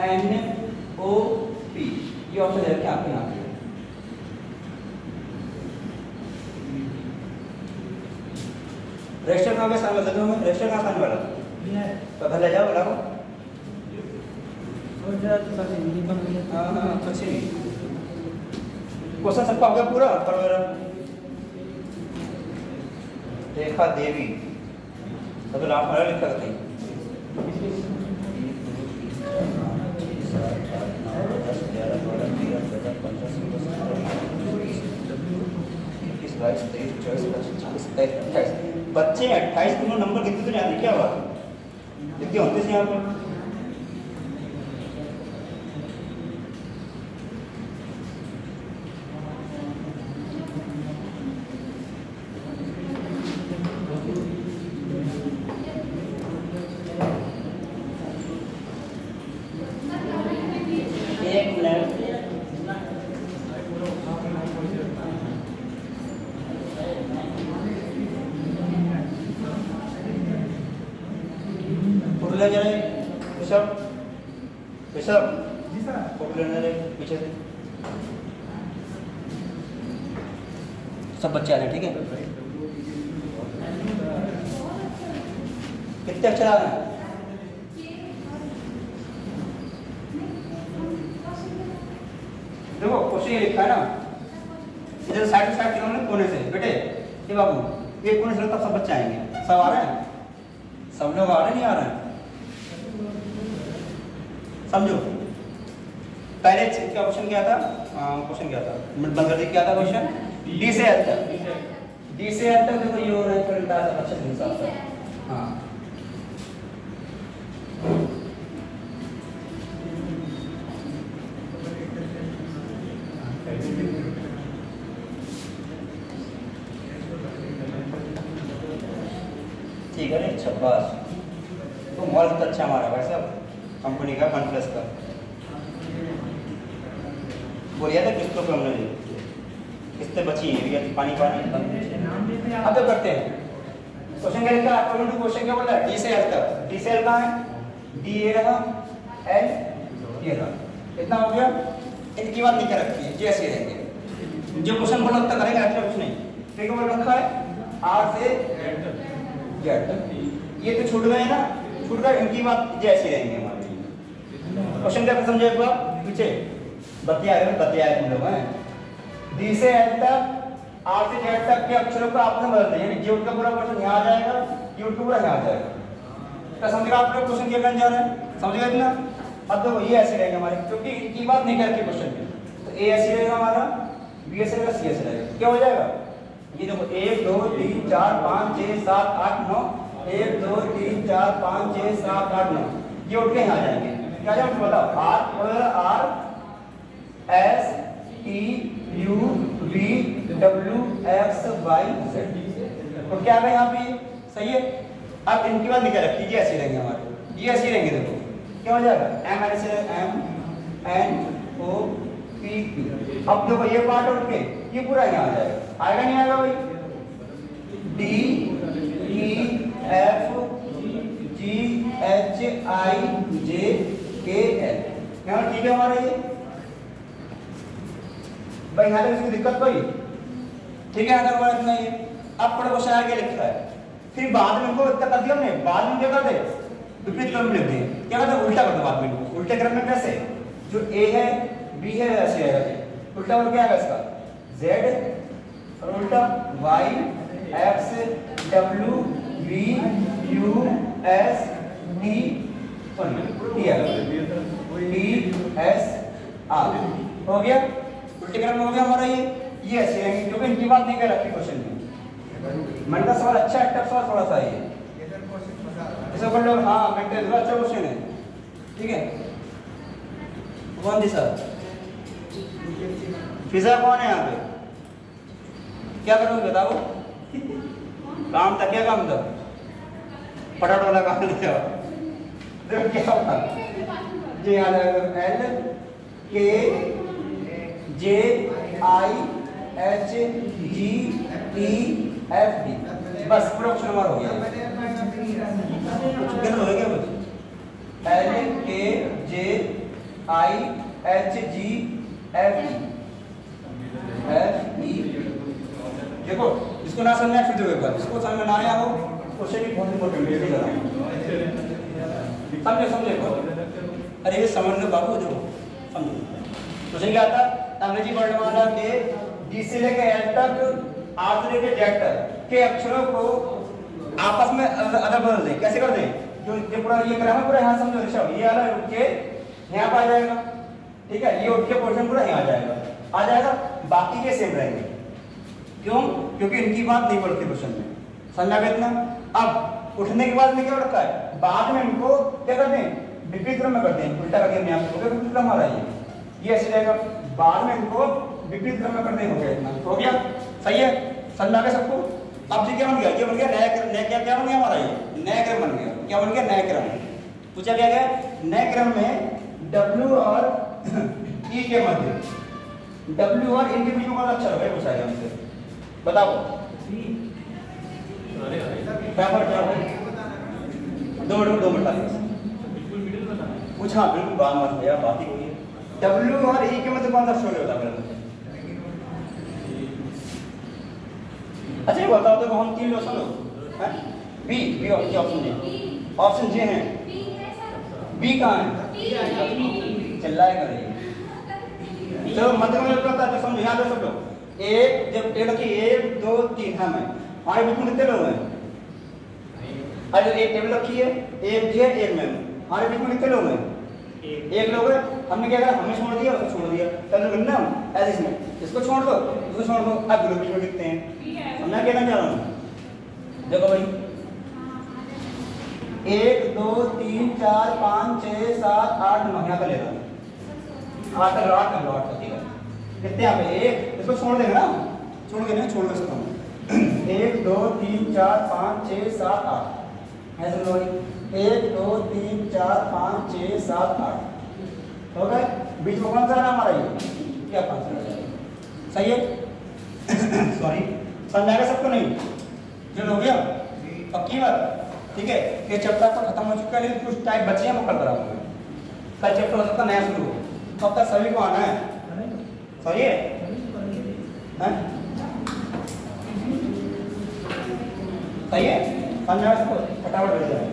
S1: MNOP, ये ऑप्शन है आपके यहाँ पे। रजिस्टर कहाँ पे साइन कर देते हो? रजिस्टर कहाँ साइन वाला तो घर ले जाओ, बोला को अच्छी क्वेश्चन सबका हो गया पूरा। रेखा देवी तो नाम पढ़ा लिखा करते बच्चे 28 दोनों नंबर कितने तो जाते क्या बात कितने होते थे यहाँ पर? सब बच्चे आ रहे हैं, ठीक है। कितने अक्षर आ रहे हैं? देखो क्वेश्चन ये लिखा है ना, इधर साइड साइड किलोमीटर कोने से बेटे, ये बाबू ये कोने से तब सब बच्चे आएंगे। सब आ रहे हैं? सब लोग आ रहे हैं, नहीं आ रहे हैं? समझो पहले क्या क्वेश्चन क्या था? क्वेश्चन क्या था? बंद कर दी। क्या था क्वेश्चन? डी से एल तक, डी से एल तक देखो ये हो रहा है करंट आता है अच्छा नहीं साहब। हाँ ठीक है। छब्बास तो मॉल तो अच्छा हमारा भाई साहब, कंपनी का OnePlus का बोलिया था किस्तों पे हमने किस्तें बची हैं भैया, पानी पानी। अब तो करते हैं क्वेश्चन क्या लिखा है? क्वेश्चन क्या बोल रहा है? डी से एल तक। डी से एल कहाँ है? डी ये रहा, एल ये रहा, इतना हो गया। इनकी बात नहीं कर रखी है, जैसे रहेंगे जो क्वेश्चन बोला उतना करेंगे, अच्छा कुछ नहीं। ठीक है, बोल रखा है आर से जेड तक, ये तो छूट गए ना, छूट गए, इनकी बात जैसी रहेंगे हमारे। क्वेश्चन क्या समझे एक बार पीछे बतिया तुम लोग हैं। डी से एल तक, आर से जेड तक के अक्षरों को आपने बदल दिया, यानी जेड का पूरा क्वेश्चन यहाँ आ जाएगा, जेड का पूरा यहाँ आ जाएगा। क्या समझ गए आप लोग क्वेश्चन क्या करने जा रहे हैं? समझ गए इतना? अब देखो ये ऐसे रहेंगे हमारे, क्योंकि इनकी बात नहीं करके क्वेश्चन में, तो ए ऐसे रहेगा हमारा, बी ऐसे रहेगा, सी ऐसे रहेगा। क्या हो जाएगा? ये देखो 1 2 3 4 5 6 7 8 9, 1 2 3 4 5 6 7 8 9, ये उठ के यहाँ आ जाएंगे। क्या जाएगा बताओ? R S T U V W X Y Z, तो क्या है यहाँ पे? सही है। अब इनकी बात निकल रखी, ये ऐसे रहेंगे हमारे, ये ऐसे रहेंगे। देखो क्या हो जाएगा? M N O P Q. अब देखो ये पार्ट उठ के ये पूरा यहाँ आ जाएगा, आएगा नहीं आएगा भाई? D E F G H I J K L। यहाँ ठीक है हमारा ये भाई, यहाँ तक इसकी दिक्कत कोई? ठीक है, यहाँ तक हमारा इतना ही है। अब पढ़ो क्वेश्चन आगे लिखा है, फिर बाद में इनको इतना कर दिया हमने, बाद में क्या कर दे, विपरीत क्रम में लिख दे। क्या करते हैं, उल्टा कर दो बाद में। उल्टे क्रम में कैसे, जो A है B है ऐसे आएगा, उल्टा और क्या आएगा इसका Z और उल्टा Y X W V U S T S R हो गया। उल्टे क्रम में हो गया हमारा ये ऐसे रहेंगे, क्योंकि इनकी बात नहीं कर रखी क्वेश्चन में। मैंने का सवाल अच्छा है, टफ सवाल थोड़ा सा ये ऐसा कर लो। हाँ मैंने अच्छा क्वेश्चन है, ठीक है। कौन दी सर फिजा कौन है यहाँ पे, क्या करोगे बताओ? काम था, क्या काम था? फटाफट वाला काम दिया। देखो क्या होता जी, यहाँ L K J I H G E F D, बस पूरा ऑप्शन हमारा हो गया। कुछ गलत हो गया कुछ? L K J I H G F E। देखो इसको ना समझना फिर देखो एक बार, इसको समझ में ना आया हो क्वेश्चन भी बहुत इंपॉर्टेंट है, समझे। अरे ये समझ लो बाबू, जो समझो क्वेश्चन क्या आता, अंग्रेजी वर्णमाला के D से लेकर L तक, R से लेकर Z तक के अक्षरों को आपस में अदल बदल दें। कैसे कर दें? जो ये पूरा ये ग्रामर पूरा यहाँ समझो ऋषभ, ये वाला उठ के यहाँ पर आ जाएगा, ठीक है। ये उठ के पोर्शन पूरा यहाँ आ जाएगा, बाकी के सेम रहेंगे। क्यों? क्योंकि इनकी बात नहीं पड़ती क्वेश्चन में, समझा गया इतना? अब उठने के बाद में क्या रखा है, बाद में इनको क्या करते हैं, विपरीत क्रम में करते हैं, उल्टा करके यहाँ पे विपरीत क्रम आ रहा है, ये ऐसे रहेगा, बाद में इनको विपरीत क्रम में करते हैं। हो गया इतना, हो गया, सही है, समझा गया सबको? अब जी क्या बन गया, ये बन गया नया क्रम। नया क्या बन गया हमारा, ये नया क्रम बन गया। क्या बन गया, नया क्रम। पूछा क्या गया, नए क्रम में W और E के मध्य, W और E के बीच में कौन सा अक्षर होगा, पूछा गया हमसे, बताओ। दो मिनट पूछा, बिल्कुल बात मत भैया, बात ही हुई है। W और E के मध्य कौन सा अक्षर होता है? अच्छा ये बताओ, देखो हम तीन लोग सुनो, बी ऑप्शन जे है, बी कहाँ है, चिल्लाएगा नहीं। चलो मध्य में करता है तो समझो, यहाँ पे सब लोग एक, जब टेबल की 1 2 3 हम है, हमारे बीच में कितने लोग हैं? अरे एक टेबल रखी है, एक जे एक मैम, हमारे बीच में कितने लोग हैं? एक लोग है। हमने क्या करा, हमें छोड़ दिया, उसको छोड़ दिया, चलो ना ऐसे इसमें इसको छोड़ दो, उसको छोड़ दो, अब ग्रुप में कितने हैं? मैं कहना चाह रहा हूँ, देखो भाई 1 2 3 4 5 6 7 8 9 यहाँ पे ले रहा हूँ, 8 कर लो, ठीक है। कितने यहाँ पे, एक, इसको छोड़ देंगे ना, छोड़ के नहीं छोड़ दे सकता हूँ। 1 2 3 4 5 6 7 8 ऐसे लो, 1 2 3 4 5 6 7 8 हो गए। बीच में कौन सा है हमारा, ये क्या 5 सही है। सॉरी, समझाएगा सबको? नहीं, जो हो गया पक्की बात, ठीक है। ये चैप्टर तो खत्म हो चुका है, लेकिन कुछ टाइप बचे हैं, वो कल कराऊंगा। कल चैप्टर हो सकता नया शुरू हो, तो अब तक सभी को आना है, सही है? सही है, समझाएगा सबको, फटाफट भेज जाए।